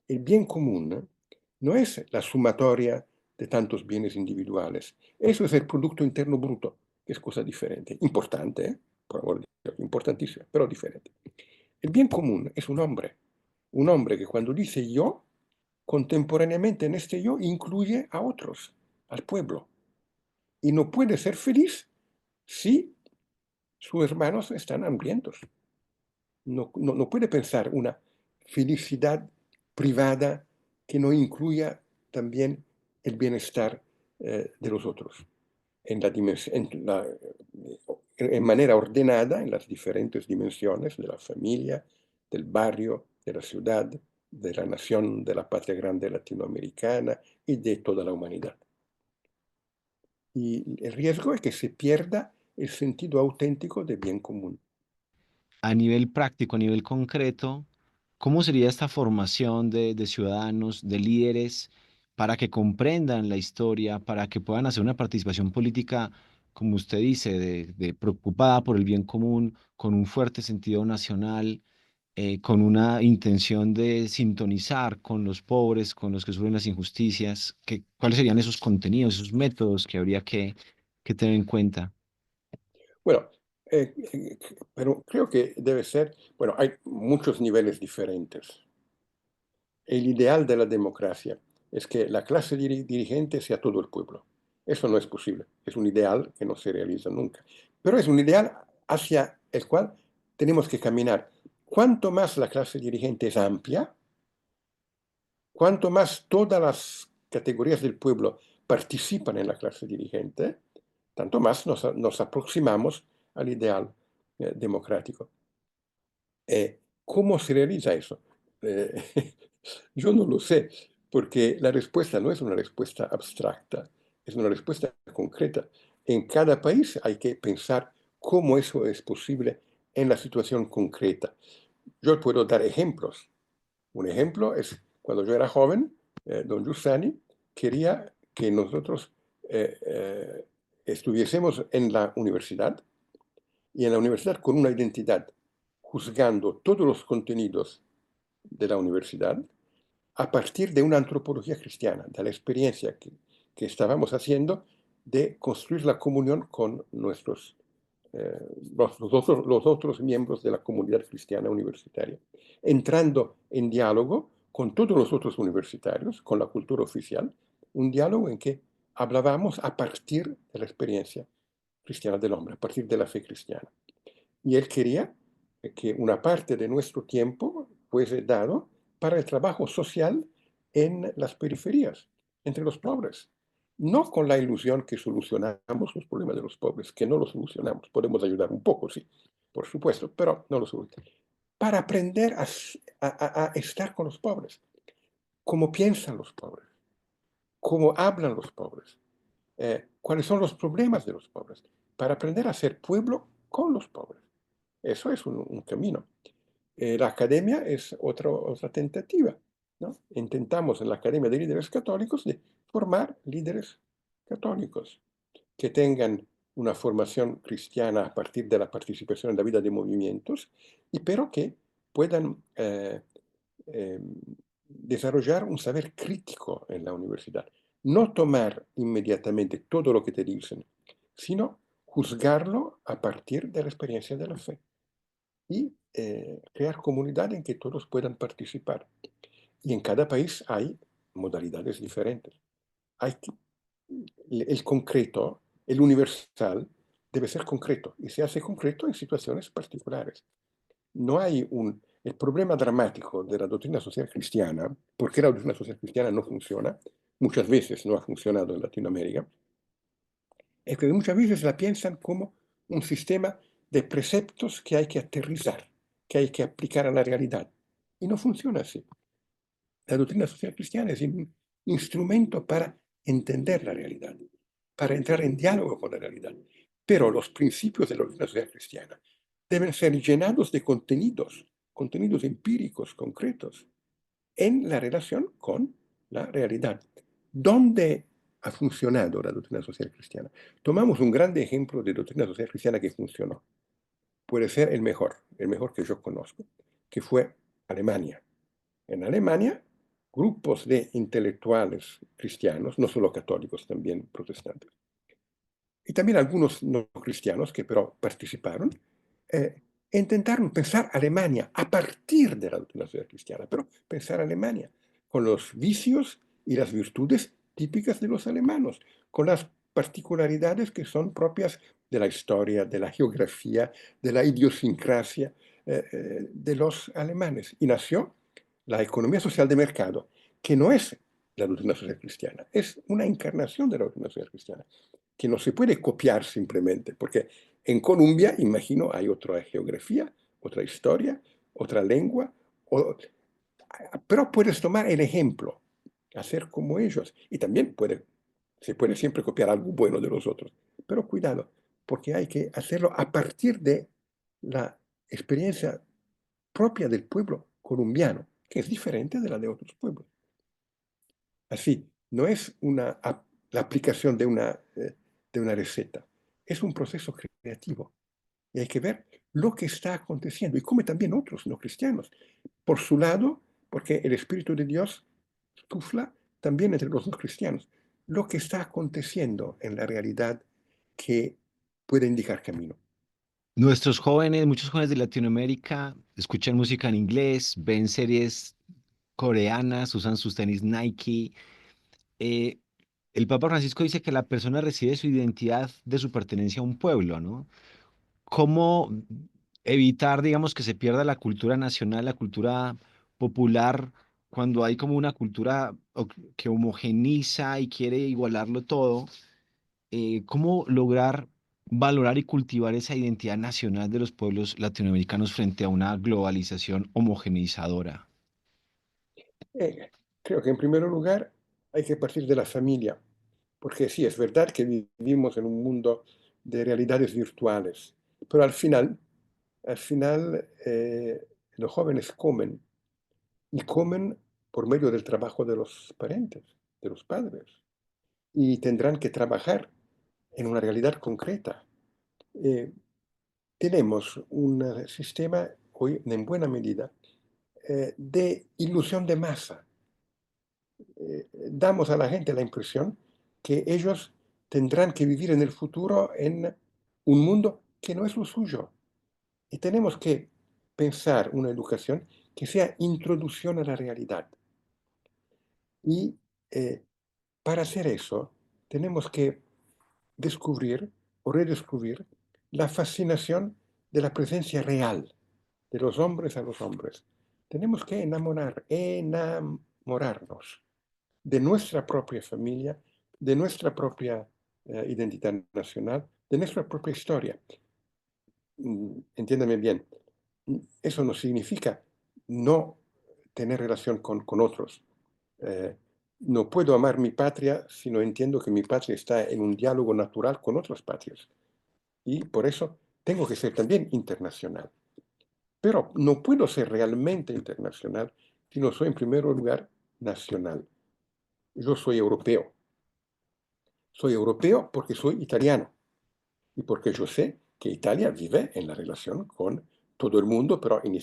B: El bien común no es la sumatoria de tantos bienes individuales. Eso es el Producto Interno Bruto, que es cosa diferente. Importante, por amor de Dios, importantísima, pero diferente. El bien común es un hombre, un hombre que cuando dice yo, contemporáneamente en este yo incluye a otros, al pueblo, y no puede ser feliz si sus hermanos están hambrientos. No puede pensar una felicidad privada que no incluya también el bienestar de los otros, en manera ordenada en las diferentes dimensiones de la familia, del barrio, de la ciudad, de la nación, de la patria grande latinoamericana y de toda la humanidad. Y el riesgo es que se pierda el sentido auténtico de bien común.
A: A nivel práctico, a nivel concreto, ¿cómo sería esta formación de ciudadanos, de líderes, para que comprendan la historia, para que puedan hacer una participación política, como usted dice, de preocupada por el bien común, con un fuerte sentido nacional, con una intención de sintonizar con los pobres, con los que sufren las injusticias? ¿Cuáles serían esos contenidos, esos métodos que habría que tener en cuenta?
B: Bueno, pero creo que debe ser, bueno, hay muchos niveles diferentes. El ideal de la democracia es que la clase dirigente sea todo el pueblo. Eso no es posible. Es un ideal que no se realiza nunca. Pero es un ideal hacia el cual tenemos que caminar. Cuanto más la clase dirigente es amplia, cuanto más todas las categorías del pueblo participan en la clase dirigente, tanto más nos aproximamos al ideal democrático. ¿Cómo se realiza eso? Eh, yo no lo sé, porque la respuesta no es una respuesta abstracta, es una respuesta concreta. En cada país hay que pensar cómo eso es posible en la situación concreta. Yo puedo dar ejemplos. Un ejemplo es cuando yo era joven, don Giussani quería que nosotros estuviésemos en la universidad y en la universidad con una identidad, juzgando todos los contenidos de la universidad a partir de una antropología cristiana, de la experiencia que estábamos haciendo de construir la comunión con eh, los otros miembros de la comunidad cristiana universitaria, entrando en diálogo con todos los otros universitarios, con la cultura oficial, un diálogo en que hablábamos a partir de la experiencia cristiana del hombre, a partir de la fe cristiana. Y él quería que una parte de nuestro tiempo fuese dado para el trabajo social en las periferias, entre los pobres. No con la ilusión que solucionamos los problemas de los pobres, que no los solucionamos. Podemos ayudar un poco, sí, por supuesto, pero no los solucionamos. Para aprender a estar con los pobres, cómo piensan los pobres, cómo hablan los pobres, cuáles son los problemas de los pobres, para aprender a ser pueblo con los pobres. Eso es un camino. La academia es otra tentativa, ¿no? Intentamos en la Academia de Líderes Católicos de formar líderes católicos que tengan una formación cristiana a partir de la participación en la vida de movimientos, pero que puedan eh, desarrollar un saber crítico en la universidad. No tomar inmediatamente todo lo que te dicen, sino juzgarlo a partir de la experiencia de la fe y crear comunidad en que todos puedan participar. Y en cada país hay modalidades diferentes. Hay que, el concreto, el universal, debe ser concreto y se hace concreto en situaciones particulares. No hay el problema dramático de la doctrina social cristiana, porque la doctrina social cristiana no funciona, muchas veces no ha funcionado en Latinoamérica, es que muchas veces la piensan como un sistema de preceptos que hay que aterrizar, que hay que aplicar a la realidad. Y no funciona así. La doctrina social cristiana es un instrumento para entender la realidad, para entrar en diálogo con la realidad. Pero los principios de la doctrina social cristiana deben ser llenados de contenidos, contenidos empíricos, concretos, en la relación con la realidad. ¿Dónde ha funcionado la doctrina social cristiana? Tomamos un grande ejemplo de doctrina social cristiana que funcionó. Puede ser el mejor que yo conozco, que fue Alemania. En Alemania, grupos de intelectuales cristianos, no solo católicos, también protestantes, y también algunos no cristianos que pero participaron, intentaron pensar Alemania a partir de la doctrina social cristiana, pero pensar Alemania con los vicios y las virtudes típicas de los alemanes, con las particularidades que son propias de la historia, de la geografía, de la idiosincrasia de los alemanes. Y nació la economía social de mercado, que no es la doctrina social cristiana, es una encarnación de la doctrina social cristiana, que no se puede copiar simplemente, porque en Colombia, imagino, hay otra geografía, otra historia, otra lengua, pero puedes tomar el ejemplo, hacer como ellos, y también se puede siempre copiar algo bueno de los otros, pero cuidado, porque hay que hacerlo a partir de la experiencia propia del pueblo colombiano, que es diferente de la de otros pueblos. Así, no es la aplicación de una receta, es un proceso creativo. Y hay que ver lo que está aconteciendo, y como también otros no cristianos, por su lado, porque el Espíritu de Dios sufla también entre los no cristianos, lo que está aconteciendo en la realidad que puede indicar camino.
A: Nuestros jóvenes, muchos jóvenes de Latinoamérica, escuchan música en inglés, ven series coreanas, usan sus tenis Nike. Eh, el Papa Francisco dice que la persona recibe su identidad de su pertenencia a un pueblo, ¿no? ¿Cómo evitar, digamos, que se pierda la cultura nacional, la cultura popular, cuando hay como una cultura que homogeniza y quiere igualarlo todo? ¿Cómo lograr valorar y cultivar esa identidad nacional de los pueblos latinoamericanos frente a una globalización homogeneizadora?
B: Eh, Creo que en primer lugar hay que partir de la familia, porque sí, es verdad que vivimos en un mundo de realidades virtuales, pero al final los jóvenes comen y comen por medio del trabajo de los parentes, de los padres, y tendrán que trabajar en una realidad concreta. Eh, Tenemos un sistema hoy en buena medida de ilusión de masa. Damos a la gente la impresión que ellos tendrán que vivir en el futuro en un mundo que no es lo suyo. Y tenemos que pensar una educación que sea introducción a la realidad. Y eh, para hacer eso, tenemos que descubrir o redescubrir la fascinación de la presencia real de los hombres a los hombres. Tenemos que enamorarnos de nuestra propia familia, de nuestra propia identidad nacional, de nuestra propia historia. Entiéndame bien, eso no significa no tener relación con otros. Eh, no puedo amar mi patria si no entiendo que mi patria está en un diálogo natural con otras patrias. Y por eso tengo que ser también internacional. Pero no puedo ser realmente internacional si no soy en primer lugar nacional. Yo soy europeo. Soy europeo porque soy italiano y porque yo sé que Italia vive en la relación con todo el mundo, pero en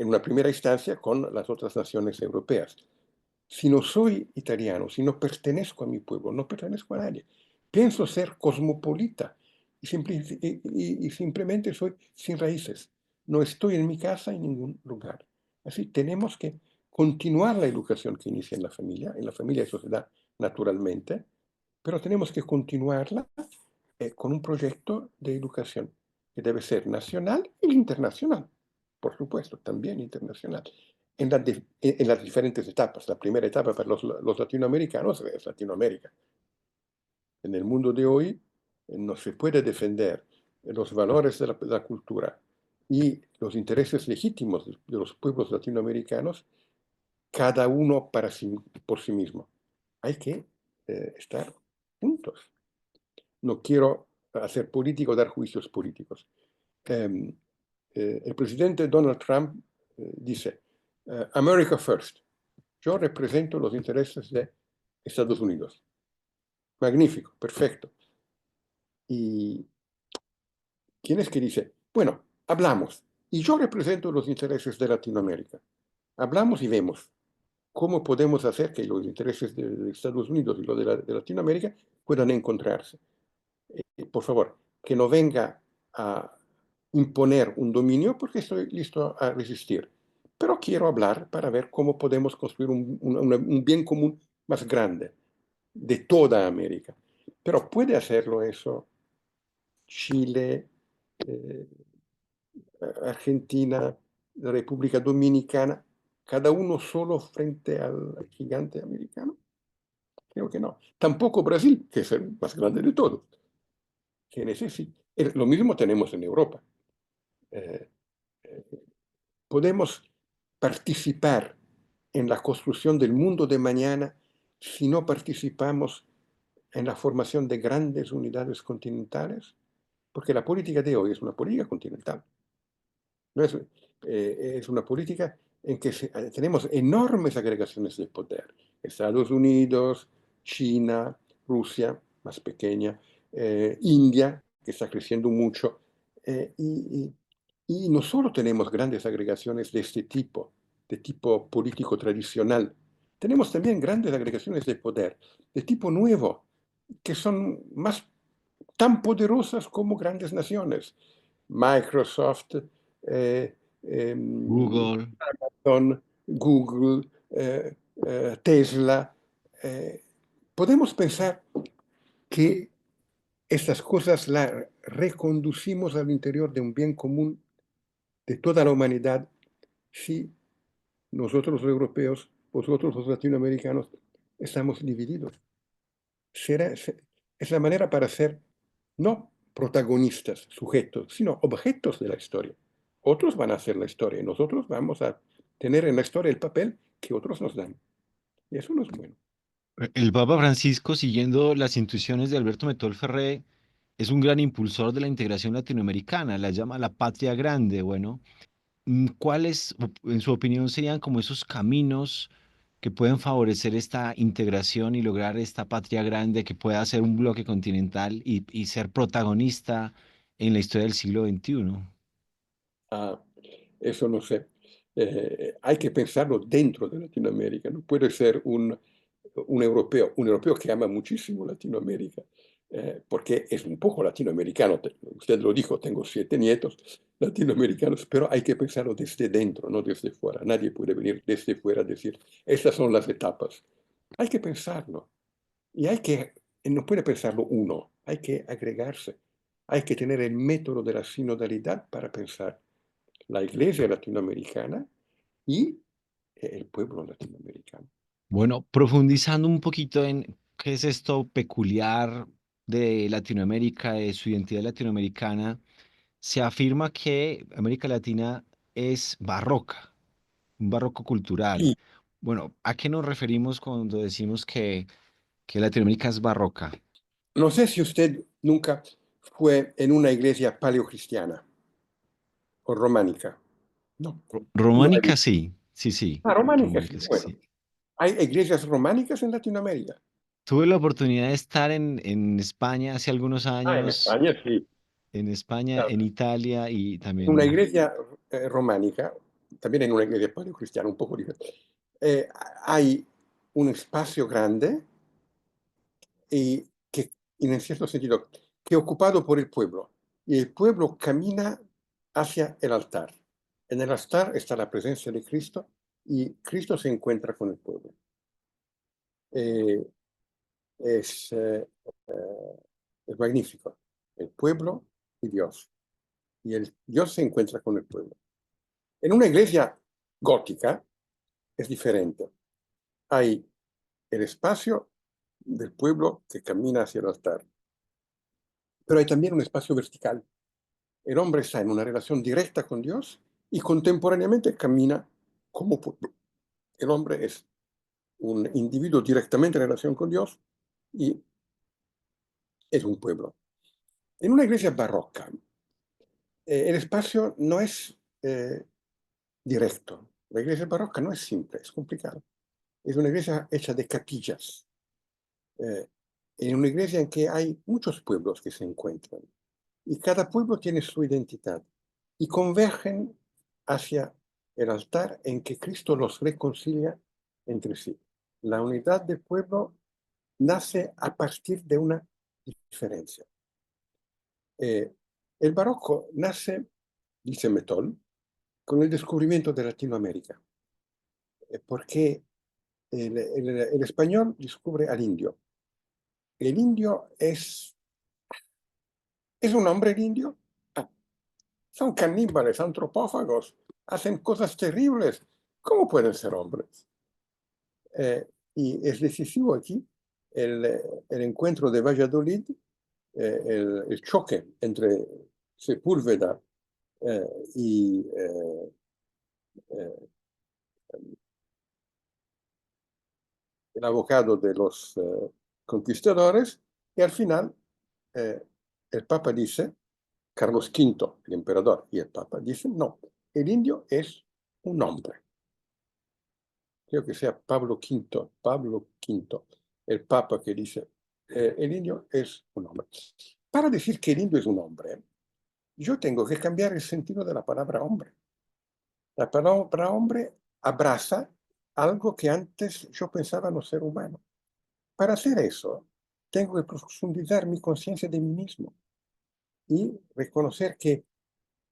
B: una primera instancia con las otras naciones europeas. Si no soy italiano, si no pertenezco a mi pueblo, no pertenezco a nadie. Pienso ser cosmopolita y simplemente soy sin raíces. No estoy en mi casa en ningún lugar. Así tenemos que continuar la educación que inicia en la familia y sociedad naturalmente, pero tenemos que continuarla con un proyecto de educación que debe ser nacional e internacional, por supuesto, también internacional, en las diferentes etapas. La primera etapa para los latinoamericanos es Latinoamérica. En el mundo de hoy no se puede defender los valores de la cultura y los intereses legítimos de los pueblos latinoamericanos, cada uno por sí mismo. Hay que estar juntos. No quiero hacer política o dar juicios políticos. Eh, el presidente Donald Trump dice, America First. Yo represento los intereses de Estados Unidos. Magnífico, perfecto. ¿Y quién es que dice? Bueno, hablamos. Y yo represento los intereses de Latinoamérica. Hablamos y vemos cómo podemos hacer que los intereses de Estados Unidos y los de Latinoamérica puedan encontrarse. Por favor, que no venga a imponer un dominio porque estoy listo a resistir, pero quiero hablar para ver cómo podemos construir un bien común más grande de toda América. Pero puede hacerlo eso Chile, eh, Argentina, la República Dominicana, cada uno solo frente al gigante americano. Creo que no. Tampoco Brasil, que es el más grande de todos, que necesita. Lo mismo tenemos en Europa. Eh, eh, Podemos participar en la construcción del mundo de mañana si no participamos en la formación de grandes unidades continentales, porque la política de hoy es una política continental. No es, es una política en que tenemos enormes agregaciones de poder. Estados Unidos, China, Rusia, más pequeña, India, que está creciendo mucho. eh, y, y- y no solo tenemos grandes agregaciones de tipo político tradicional, tenemos también grandes agregaciones de poder, de tipo nuevo, que son más tan poderosas como grandes naciones. Microsoft, eh,
A: Google.
B: Amazon, Google, Tesla. eh, Podemos pensar que estas cosas las reconducimos al interior de un bien común de toda la humanidad si nosotros los europeos, vosotros los latinoamericanos, estamos divididos. Es la manera para ser no protagonistas, sujetos, sino objetos de la historia. Otros van a hacer la historia y nosotros vamos a tener en la historia el papel que otros nos dan. Y eso no es bueno.
A: El Papa Francisco, siguiendo las intuiciones de Alberto Metol Ferré, es un gran impulsor de la integración latinoamericana, la llama la patria grande. Bueno, ¿cuáles, en su opinión, serían como esos caminos que pueden favorecer esta integración y lograr esta patria grande que pueda ser un bloque continental y ser protagonista en la historia del siglo XXI?
B: Ah, eso no sé. Hay que pensarlo dentro de Latinoamérica. No puede ser un europeo que ama muchísimo Latinoamérica, porque es un poco latinoamericano. Usted lo dijo, tengo 7 nietos latinoamericanos, pero hay que pensarlo desde dentro, no desde fuera. Nadie puede venir desde fuera a decir, estas son las etapas. Hay que pensarlo. Y no puede pensarlo uno, hay que agregarse. Hay que tener el método de la sinodalidad para pensar la iglesia latinoamericana y el pueblo latinoamericano.
A: Bueno, profundizando un poquito en qué es esto peculiar de Latinoamérica, de su identidad latinoamericana, se afirma que América Latina es barroca, un barroco cultural.
B: Y
A: Bueno, ¿a qué nos referimos cuando decimos que Latinoamérica es barroca?
B: no sé si usted nunca fue en una iglesia paleocristiana o románica. No, no he
A: Románica
B: visto.
A: sí, sí, sí,
B: Ah, románica, sí.
A: románica sí,
B: Bueno,
A: sí.
B: hay iglesias románicas en Latinoamérica.
A: Tuve la oportunidad de estar en España hace algunos
B: Ah, en
A: años,
B: España, sí.
A: en España,
B: Claro.
A: en Italia y
B: En una
A: también.
B: iglesia románica, también en una iglesia paleocristiana, un poco diferente, eh, hay un espacio grande y que, en cierto sentido, que ocupado por el pueblo. Y el pueblo camina hacia el altar. En el altar está la presencia de Cristo y Cristo se encuentra con el pueblo. Eh, es, eh, eh, es magnífico. El pueblo y Dios. Y el Dios se encuentra con el pueblo. En una iglesia gótica es diferente. Hay el espacio del pueblo que camina hacia el altar, pero hay también un espacio vertical. El hombre está en una relación directa con Dios y contemporáneamente camina como pueblo. El hombre es un individuo directamente en relación con Dios y es un pueblo. En una iglesia barroca, el espacio no es directo. La iglesia barroca no es simple, es complicada. Es una iglesia hecha de capillas. eh, en una iglesia en que hay muchos pueblos que se encuentran y cada pueblo tiene su identidad y convergen hacia el altar en que Cristo los reconcilia entre sí. La unidad del pueblo nace a partir de una diferencia. Eh, el barroco nace dice Metol, con el descubrimiento de Latinoamérica, porque el español descubre al indio. El indio es un hombre el indio. Ah, son caníbales, antropófagos, hacen cosas terribles. ¿Cómo pueden ser hombres? Y es decisivo aquí el encuentro de Valladolid, el choque entre Sepúlveda eh, y eh, el abogado de los conquistadores, y al final eh, el Papa dice, Carlos V, el emperador, y el Papa dicen, no, el indio es un hombre. Creo que sea Pablo V, el Papa que dice, el indio es un hombre. Para decir que el indio es un hombre, yo tengo que cambiar el sentido de la palabra hombre. La palabra hombre abraza algo que antes yo pensaba no ser humano. Para hacer eso, tengo que profundizar mi conciencia de mí mismo y reconocer que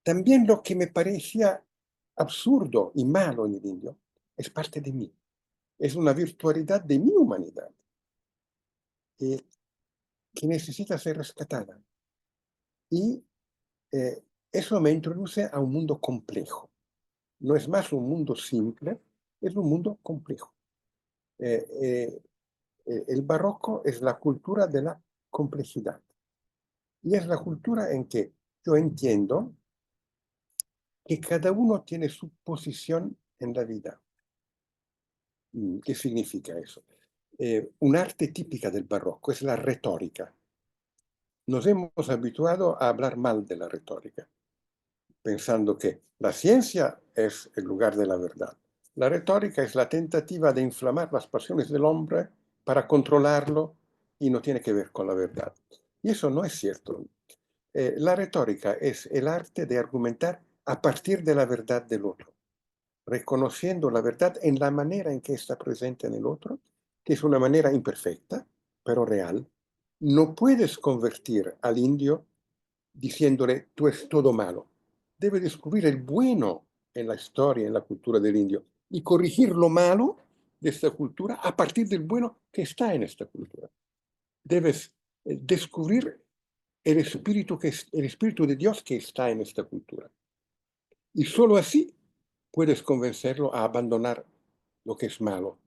B: también lo que me parecía absurdo y malo en el indio es parte de mí, es una virtualidad de mi humanidad eh, que necesita ser rescatada. Y eh, eso me introduce a un mundo complejo. No es más un mundo simple, es un mundo complejo. Eh, eh, el barroco es la cultura de la complejidad. Y es la cultura en que yo entiendo que cada uno tiene su posición en la vida. ¿Qué significa eso? Un arte típica del barroco es la retórica. Nos hemos habituado a hablar mal de la retórica, pensando que la ciencia es el lugar de la verdad. La retórica es la tentativa de inflamar las pasiones del hombre para controlarlo y no tiene que ver con la verdad. Y eso no es cierto. La retórica es el arte de argumentar a partir de la verdad del otro, reconociendo la verdad en la manera en que está presente en el otro, que es una manera imperfecta, pero real. No puedes convertir al indio diciéndole tú es todo malo. Debe descubrir el bueno en la historia, en la cultura del indio, y corregir lo malo de esta cultura a partir del bueno que está en esta cultura. Debes descubrir el espíritu de Dios que está en esta cultura. Y solo así puedes convencerlo a abandonar lo que es malo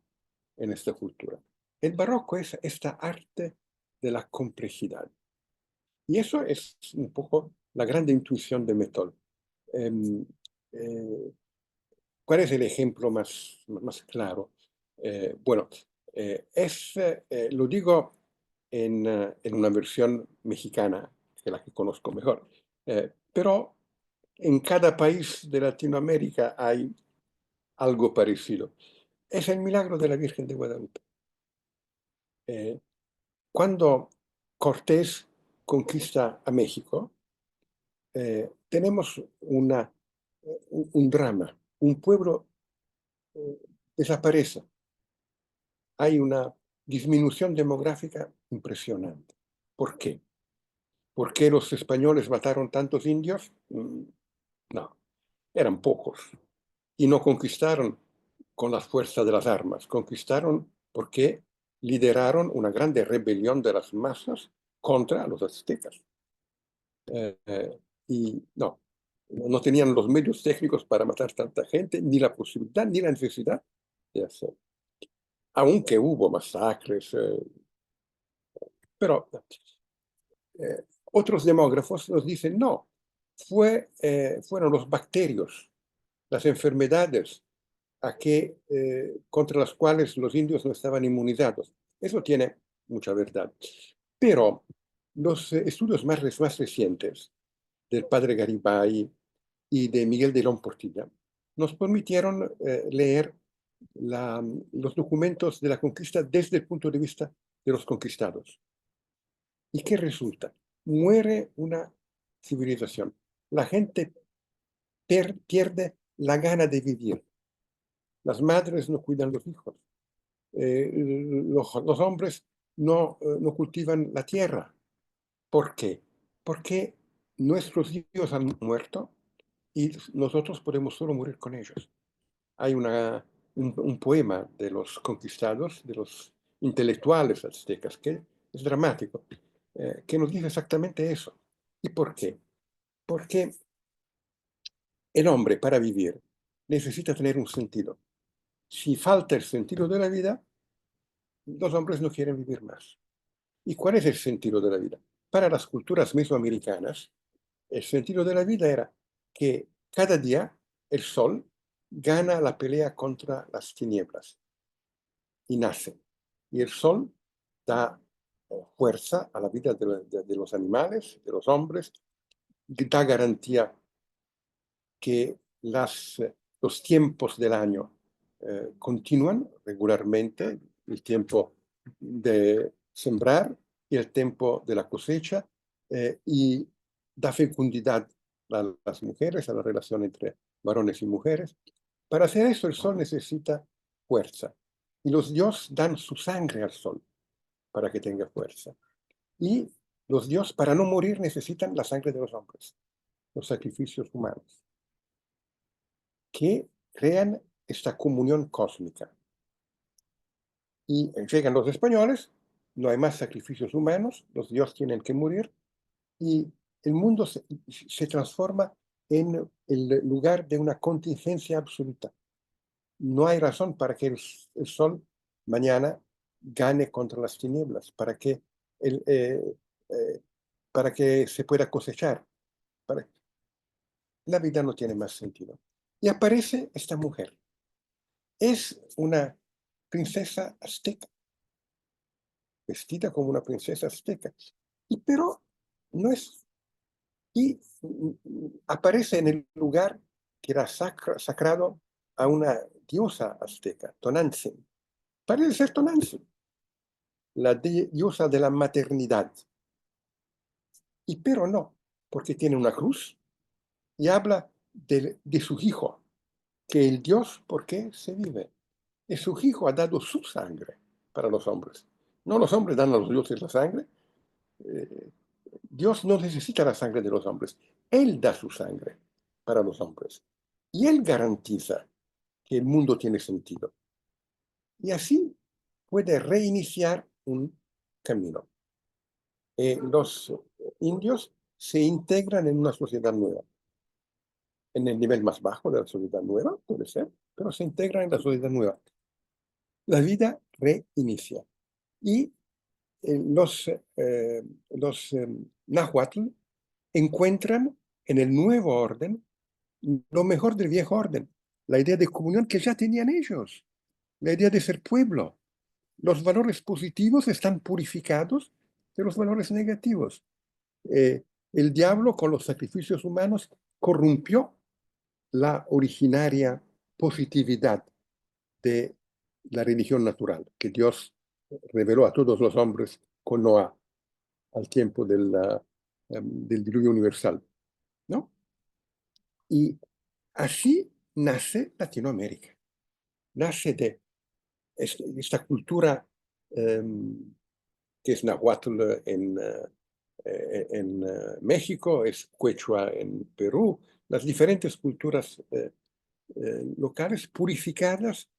B: en esta cultura. El barroco es esta arte de la complejidad. Y eso es un poco la gran intuición de Metol. Em, eh, ¿Cuál es el ejemplo más claro? Bueno, lo digo en una versión mexicana, que la que conozco mejor, pero en cada país de Latinoamérica hay algo parecido. Es el milagro de la Virgen de Guadalupe. Eh, Cuando Cortés conquista a México, tenemos un drama. Un pueblo eh, desaparece. Hay una disminución demográfica impresionante. ¿Por qué? ¿Por qué los españoles mataron tantos indios? No, eran pocos. Y no conquistaron con la fuerza de las armas, conquistaron porque lideraron una grande rebelión de las masas contra los aztecas. Y no tenían los medios técnicos para matar tanta gente, ni la posibilidad, ni la necesidad de hacer. Aunque hubo masacres, pero otros demógrafos nos dicen, no, fueron los bacterios, las enfermedades contra las cuales los indios no estaban inmunizados. Eso tiene mucha verdad. Pero los estudios más recientes del padre Garibay y de Miguel de León Portilla nos permitieron leer los documentos de la conquista desde el punto de vista de los conquistados. ¿Y qué resulta? Muere una civilización. La gente pierde la gana de vivir. Las madres no cuidan los hijos. Los hombres no cultivan la tierra. ¿Por qué? Porque nuestros hijos han muerto y nosotros podemos solo morir con ellos. Hay un poema de los conquistados, de los intelectuales aztecas, que es dramático, que nos dice exactamente eso. ¿Y por qué? Porque el hombre para vivir necesita tener un sentido. Si falta el sentido de la vida, los hombres no quieren vivir más. ¿Y cuál es el sentido de la vida? Para las culturas mesoamericanas, el sentido de la vida era que cada día el sol gana la pelea contra las tinieblas y nace. Y el sol da fuerza a la vida de los animales, de los hombres, da garantía que los tiempos del año continúan regularmente, el tiempo de sembrar y el tiempo de la cosecha, y da fecundidad a las mujeres, a la relación entre varones y mujeres. Para hacer eso, el sol necesita fuerza. Y los dioses dan su sangre al sol para que tenga fuerza. Y los dioses, para no morir, necesitan la sangre de los hombres, los sacrificios humanos, que crean esta comunión cósmica. Y llegan los españoles, no hay más sacrificios humanos, los dioses tienen que morir, y el mundo se transforma en el lugar de una contingencia absoluta. No hay razón para que el sol mañana gane contra las tinieblas, el, eh, eh, para que se pueda cosechar. Para, la vida no tiene más sentido. Y aparece esta mujer. Es una princesa azteca, vestida como una princesa azteca. Y pero no es, y aparece en el lugar que era sacrado a una diosa azteca, Tonantzin. Parece ser Tonantzin, la diosa de la maternidad. Y pero no, porque tiene una cruz y habla de su hijo, que el Dios, ¿por qué se vive? Y su hijo ha dado su sangre para los hombres. No los hombres dan a los dioses la sangre. eh, Dios no necesita la sangre de los hombres. Él da su sangre para los hombres. Y Él garantiza que el mundo tiene sentido. Y así puede reiniciar un camino. Los indios se integran en una sociedad nueva, en el nivel más bajo de la sociedad nueva, puede ser, pero se integran en la sociedad nueva. La vida reinicia. Y los náhuatl encuentran en el nuevo orden lo mejor del viejo orden, la idea de comunión que ya tenían ellos, la idea de ser pueblo. Los valores positivos están purificados de los valores negativos. El diablo con los sacrificios humanos corrompió la originaria positividad de la religión natural que Dios reveló a todos los hombres con Noah al tiempo del diluvio universal, ¿no? Y así nace Latinoamérica, nace de esta cultura que es náhuatl en México, es quechua en Perú, las diferentes culturas locales purificadas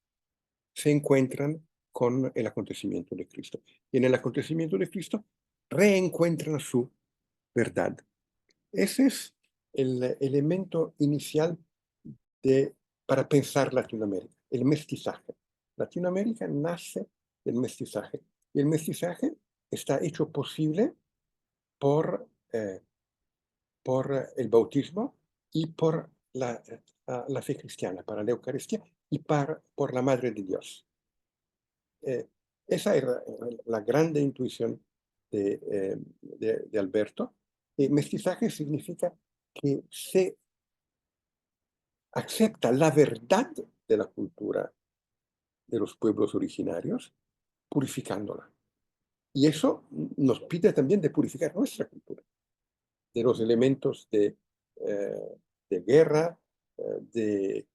B: se encuentran con el acontecimiento de Cristo. Y en el acontecimiento de Cristo reencuentran su verdad. Ese es el elemento inicial para pensar Latinoamérica, el mestizaje. Latinoamérica nace del mestizaje. Y el mestizaje está hecho posible por por el bautismo y por la fe cristiana, para la Eucaristía y por la Madre de Dios. Esa era la grande intuición de Alberto. Mestizaje significa que se acepta la verdad de la cultura de los pueblos originarios, purificándola. Y eso nos pide también de purificar nuestra cultura, de los elementos de guerra, de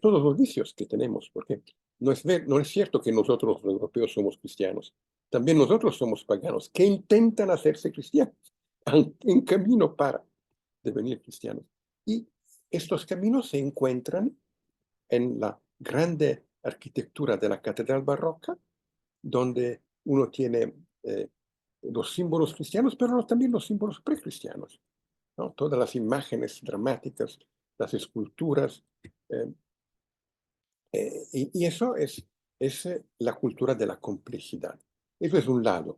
B: todos los vicios que tenemos, porque no es cierto que nosotros los europeos somos cristianos, también nosotros somos paganos que intentan hacerse cristianos, en camino para devenir cristianos. Y estos caminos se encuentran en la grande arquitectura de la catedral barroca, donde uno tiene los símbolos cristianos, pero también los símbolos precristianos, ¿no? Todas las imágenes dramáticas, las esculturas, eh, y eso es la cultura de la complejidad. Eso es un lado.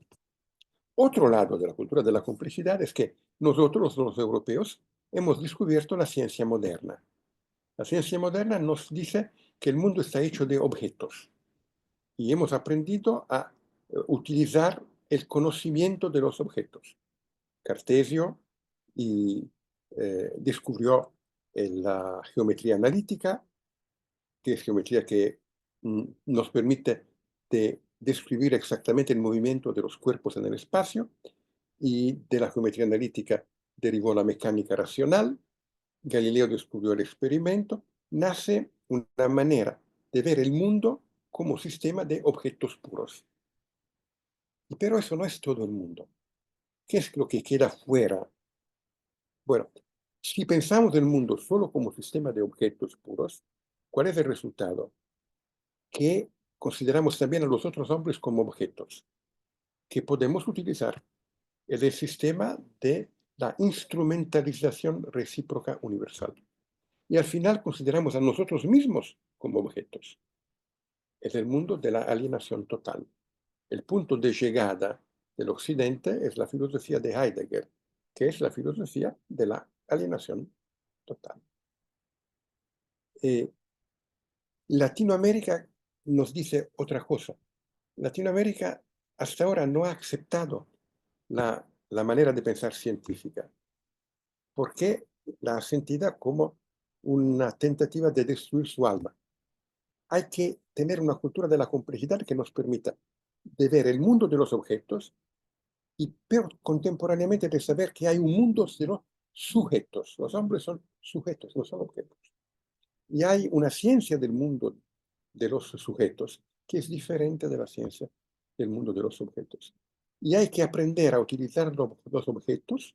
B: Otro lado de la cultura de la complejidad es que nosotros, los europeos, hemos descubierto la ciencia moderna. La ciencia moderna nos dice que el mundo está hecho de objetos y hemos aprendido a utilizar el conocimiento de los objetos. Cartesio descubrió la geometría analítica, que es geometría que nos permite describir exactamente el movimiento de los cuerpos en el espacio, y de la geometría analítica derivó la mecánica racional. Galileo descubrió el experimento. Nace una manera de ver el mundo como sistema de objetos puros. Pero eso no es todo el mundo. ¿Qué es lo que queda fuera? Bueno, si pensamos el mundo solo como sistema de objetos puros, ¿cuál es el resultado? Que consideramos también a los otros hombres como objetos que podemos utilizar. Es el sistema de la instrumentalización recíproca universal. Y al final consideramos a nosotros mismos como objetos. Es el mundo de la alienación total. El punto de llegada del Occidente es la filosofía de Heidegger, que es la filosofía de la alienación total. Eh, Latinoamérica nos dice otra cosa. Latinoamérica hasta ahora no ha aceptado la manera de pensar científica, porque la ha sentida como una tentativa de destruir su alma. Hay que tener una cultura de la complejidad que nos permita de ver el mundo de los objetos y pero contemporáneamente de saber que hay un mundo de los sujetos. Los hombres son sujetos, no son objetos. Y hay una ciencia del mundo de los sujetos que es diferente de la ciencia del mundo de los objetos. Y hay que aprender a utilizar los objetos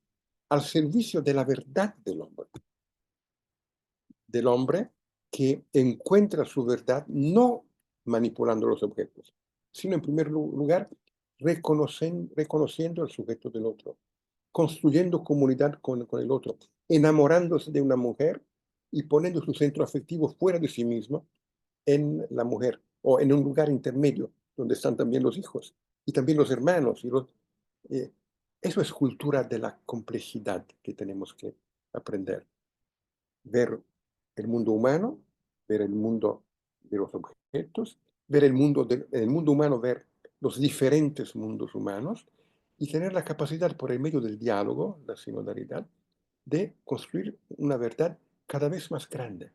B: al servicio de la verdad del hombre que encuentra su verdad no manipulando los objetos, sino en primer lugar reconociendo el sujeto del otro, construyendo comunidad con el otro, enamorándose de una mujer y poniendo su centro afectivo fuera de sí mismo en la mujer o en un lugar intermedio donde están también los hijos y también los hermanos. Eh, Eso es cultura de la complejidad que tenemos que aprender. Ver el mundo humano, ver el mundo de los objetos, ver en el mundo humano, ver los diferentes mundos humanos y tener la capacidad por el medio del diálogo, la sinodalidad, de construir una verdad cada vez más grande.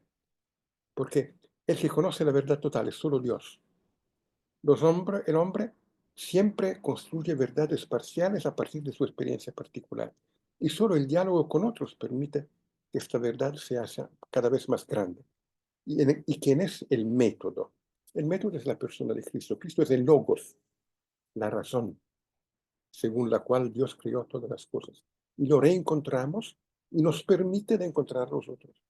B: Porque el que conoce la verdad total es solo Dios. El hombre siempre construye verdades parciales a partir de su experiencia particular. Y solo el diálogo con otros permite que esta verdad se haga cada vez más grande. ¿Y quién es el método? El método es la persona de Cristo. Cristo es el logos, la razón, según la cual Dios creó todas las cosas. Y lo reencontramos y nos permite de encontrar los otros.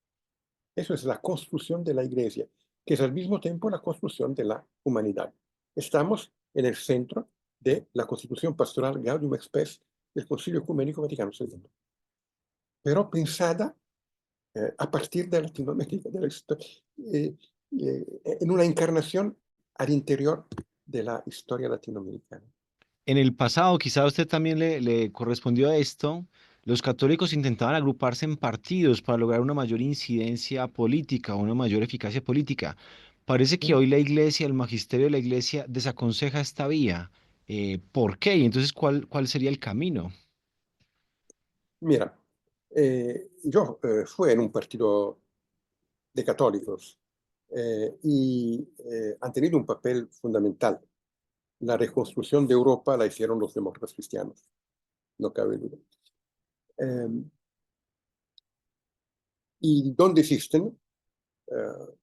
B: Eso es la construcción de la iglesia, que es al mismo tiempo la construcción de la humanidad. Estamos en el centro de la constitución pastoral Gaudium et Spes del Concilio Ecuménico Vaticano II, pero pensada a partir de Latinoamérica, en una encarnación al interior de la historia latinoamericana.
A: En el pasado, quizá a usted también le correspondió a esto, los católicos intentaban agruparse en partidos para lograr una mayor incidencia política, una mayor eficacia política. Parece que hoy la iglesia, el magisterio de la iglesia desaconseja esta vía. ¿Por qué? Y entonces, ¿cuál sería el camino?
B: Mira, yo fui en un partido de católicos y han tenido un papel fundamental. La reconstrucción de Europa la hicieron los demócratas cristianos, no cabe duda. Eh, y donde existen, eh,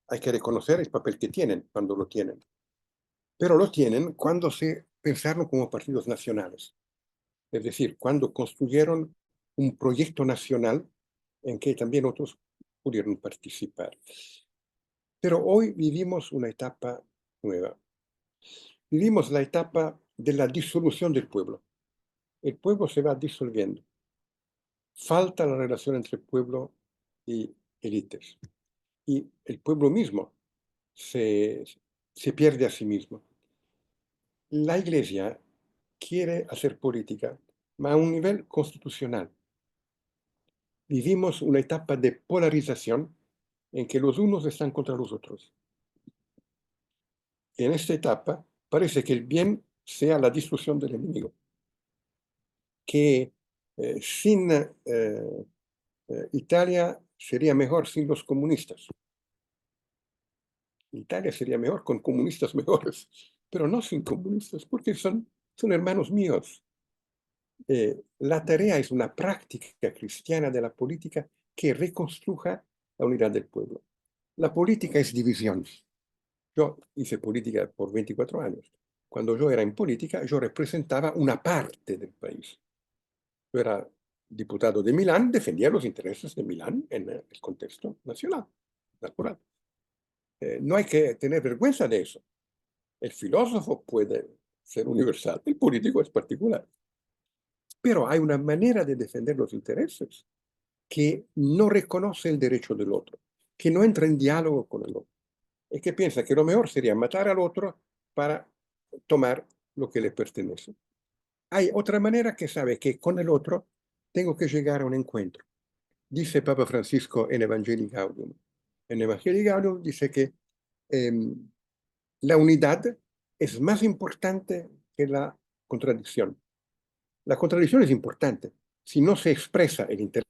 B: hay que reconocer el papel que tienen cuando lo tienen. Pero lo tienen cuando se pensaron como partidos nacionales. Es decir, cuando construyeron un proyecto nacional en que también otros pudieron participar. Pero hoy vivimos una etapa nueva. Vivimos la etapa de la disolución del pueblo. El pueblo se va disolviendo. Falta la relación entre pueblo y élites. Y el pueblo mismo se, se pierde a sí mismo. La Iglesia quiere hacer política, pero a un nivel constitucional. Vivimos una etapa de polarización en que los unos están contra los otros. En esta etapa parece que el bien sea la destrucción del enemigo, que sin Italia sería mejor sin los comunistas. Italia sería mejor con comunistas mejores, pero no sin comunistas, porque son hermanos míos. La tarea es una práctica cristiana de la política que reconstruya la unidad del pueblo. La política es división. Yo hice política por 24 años. Cuando yo era en política, yo representaba una parte del país. Yo era diputado de Milán, defendía los intereses de Milán en el contexto nacional, natural. No hay que tener vergüenza de eso. El filósofo puede ser universal, el político es particular. Pero hay una manera de defender los intereses que no reconoce el derecho del otro, que no entra en diálogo con el otro, y que piensa que lo mejor sería matar al otro para tomar lo que le pertenece. Hay otra manera que sabe que con el otro tengo que llegar a un encuentro. Dice Papa Francisco en Evangelii Gaudium. En Evangelii Gaudium dice que la unidad es más importante que la contradicción. La contradicción es importante. Si no se expresa el interés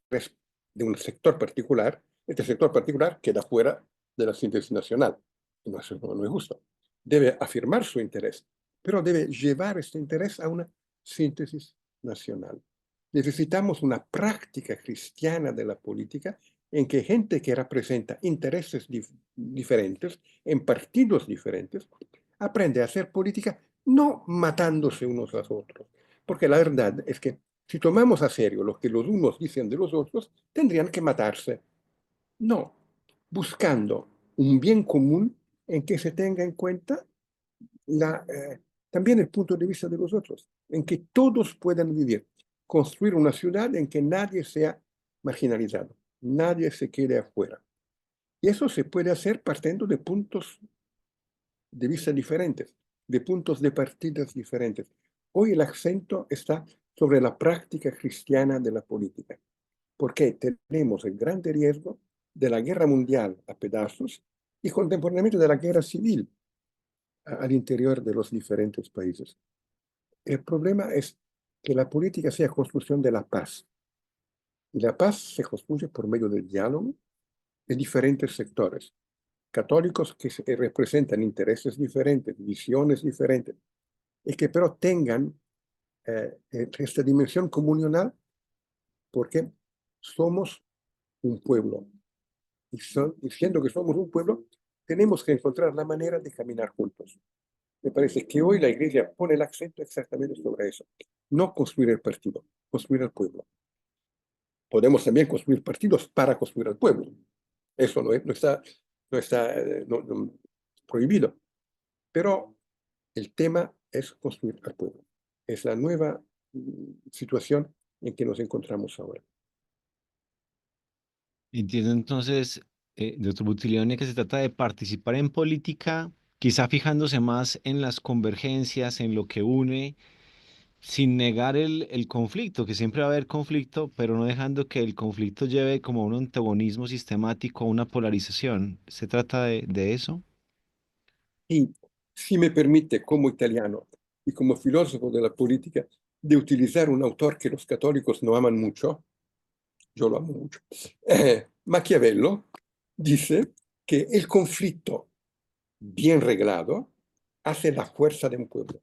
B: de un sector particular, este sector particular queda fuera de la síntesis nacional. No, eso no es justo. Debe afirmar su interés, pero debe llevar este interés a una síntesis nacional. Necesitamos una práctica cristiana de la política en que gente que representa intereses diferentes, en partidos diferentes, aprende a hacer política no matándose unos a los otros, porque la verdad es que si tomamos a serio lo que los unos dicen de los otros, tendrían que matarse. No, buscando un bien común en que se tenga en cuenta también el punto de vista de los otros, en que todos puedan vivir, construir una ciudad en que nadie sea marginalizado, nadie se quede afuera. Y eso se puede hacer partiendo de puntos de vista diferentes, de puntos de partidas diferentes. Hoy el acento está sobre la práctica cristiana de la política, porque tenemos el grande riesgo de la guerra mundial a pedazos y contemporáneamente de la guerra civil al interior de los diferentes países. El problema es que la política sea construcción de la paz. Y la paz se construye por medio del diálogo de diferentes sectores. Católicos que representan intereses diferentes, visiones diferentes, y que pero tengan esta dimensión comunional porque somos un pueblo. Y siendo que somos un pueblo, tenemos que encontrar la manera de caminar juntos. Me parece que hoy la Iglesia pone el acento exactamente sobre eso. No construir el partido, construir el pueblo. Podemos también construir partidos para construir el pueblo. Eso no está prohibido. Pero el tema es construir al pueblo. Es la nueva situación en que nos encontramos ahora.
A: Entiendo entonces, doctor Buttiglione, que se trata de participar en política, quizá fijándose más en las convergencias, en lo que une, sin negar el conflicto, que siempre va a haber conflicto, pero no dejando que el conflicto lleve como a un antagonismo sistemático, a una polarización. ¿Se trata de eso?
B: Y si me permite, como italiano y como filósofo de la política, de utilizar un autor que los católicos no aman mucho, yo lo amo mucho. Maquiavelo dice que el conflicto bien reglado hace la fuerza de un pueblo.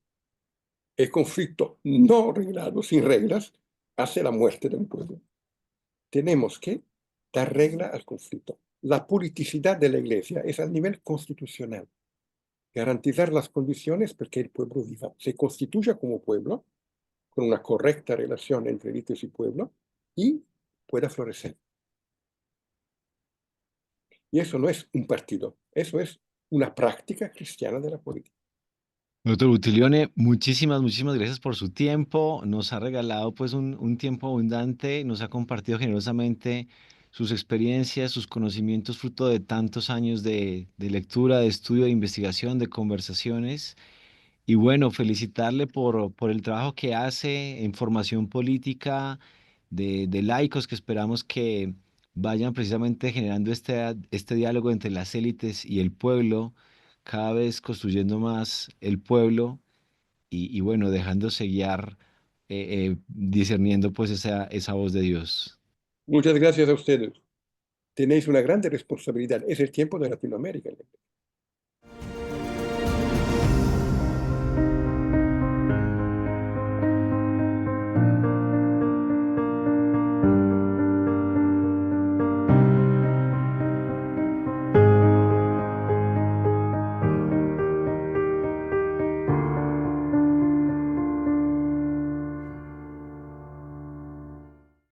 B: El conflicto no reglado, sin reglas, hace la muerte de un pueblo. Tenemos que dar regla al conflicto. La politicidad de la Iglesia es a nivel constitucional. Garantizar las condiciones para que el pueblo viva, se constituya como pueblo, con una correcta relación entre élites y pueblo, y pueda florecer. Y eso no es un partido, eso es una práctica cristiana de la política.
A: Doctor Utilione, muchísimas gracias por su tiempo. Nos ha regalado pues un tiempo abundante, nos ha compartido generosamente sus experiencias, sus conocimientos, fruto de tantos años de lectura, de estudio, de investigación, de conversaciones. Y bueno, felicitarle por el trabajo que hace en formación política de laicos que esperamos que vayan precisamente generando este diálogo entre las élites y el pueblo, cada vez construyendo más el pueblo y bueno, dejándose guiar, discerniendo pues esa voz de Dios.
B: Muchas gracias a ustedes. Tenéis una grande responsabilidad. Es el tiempo de Latinoamérica.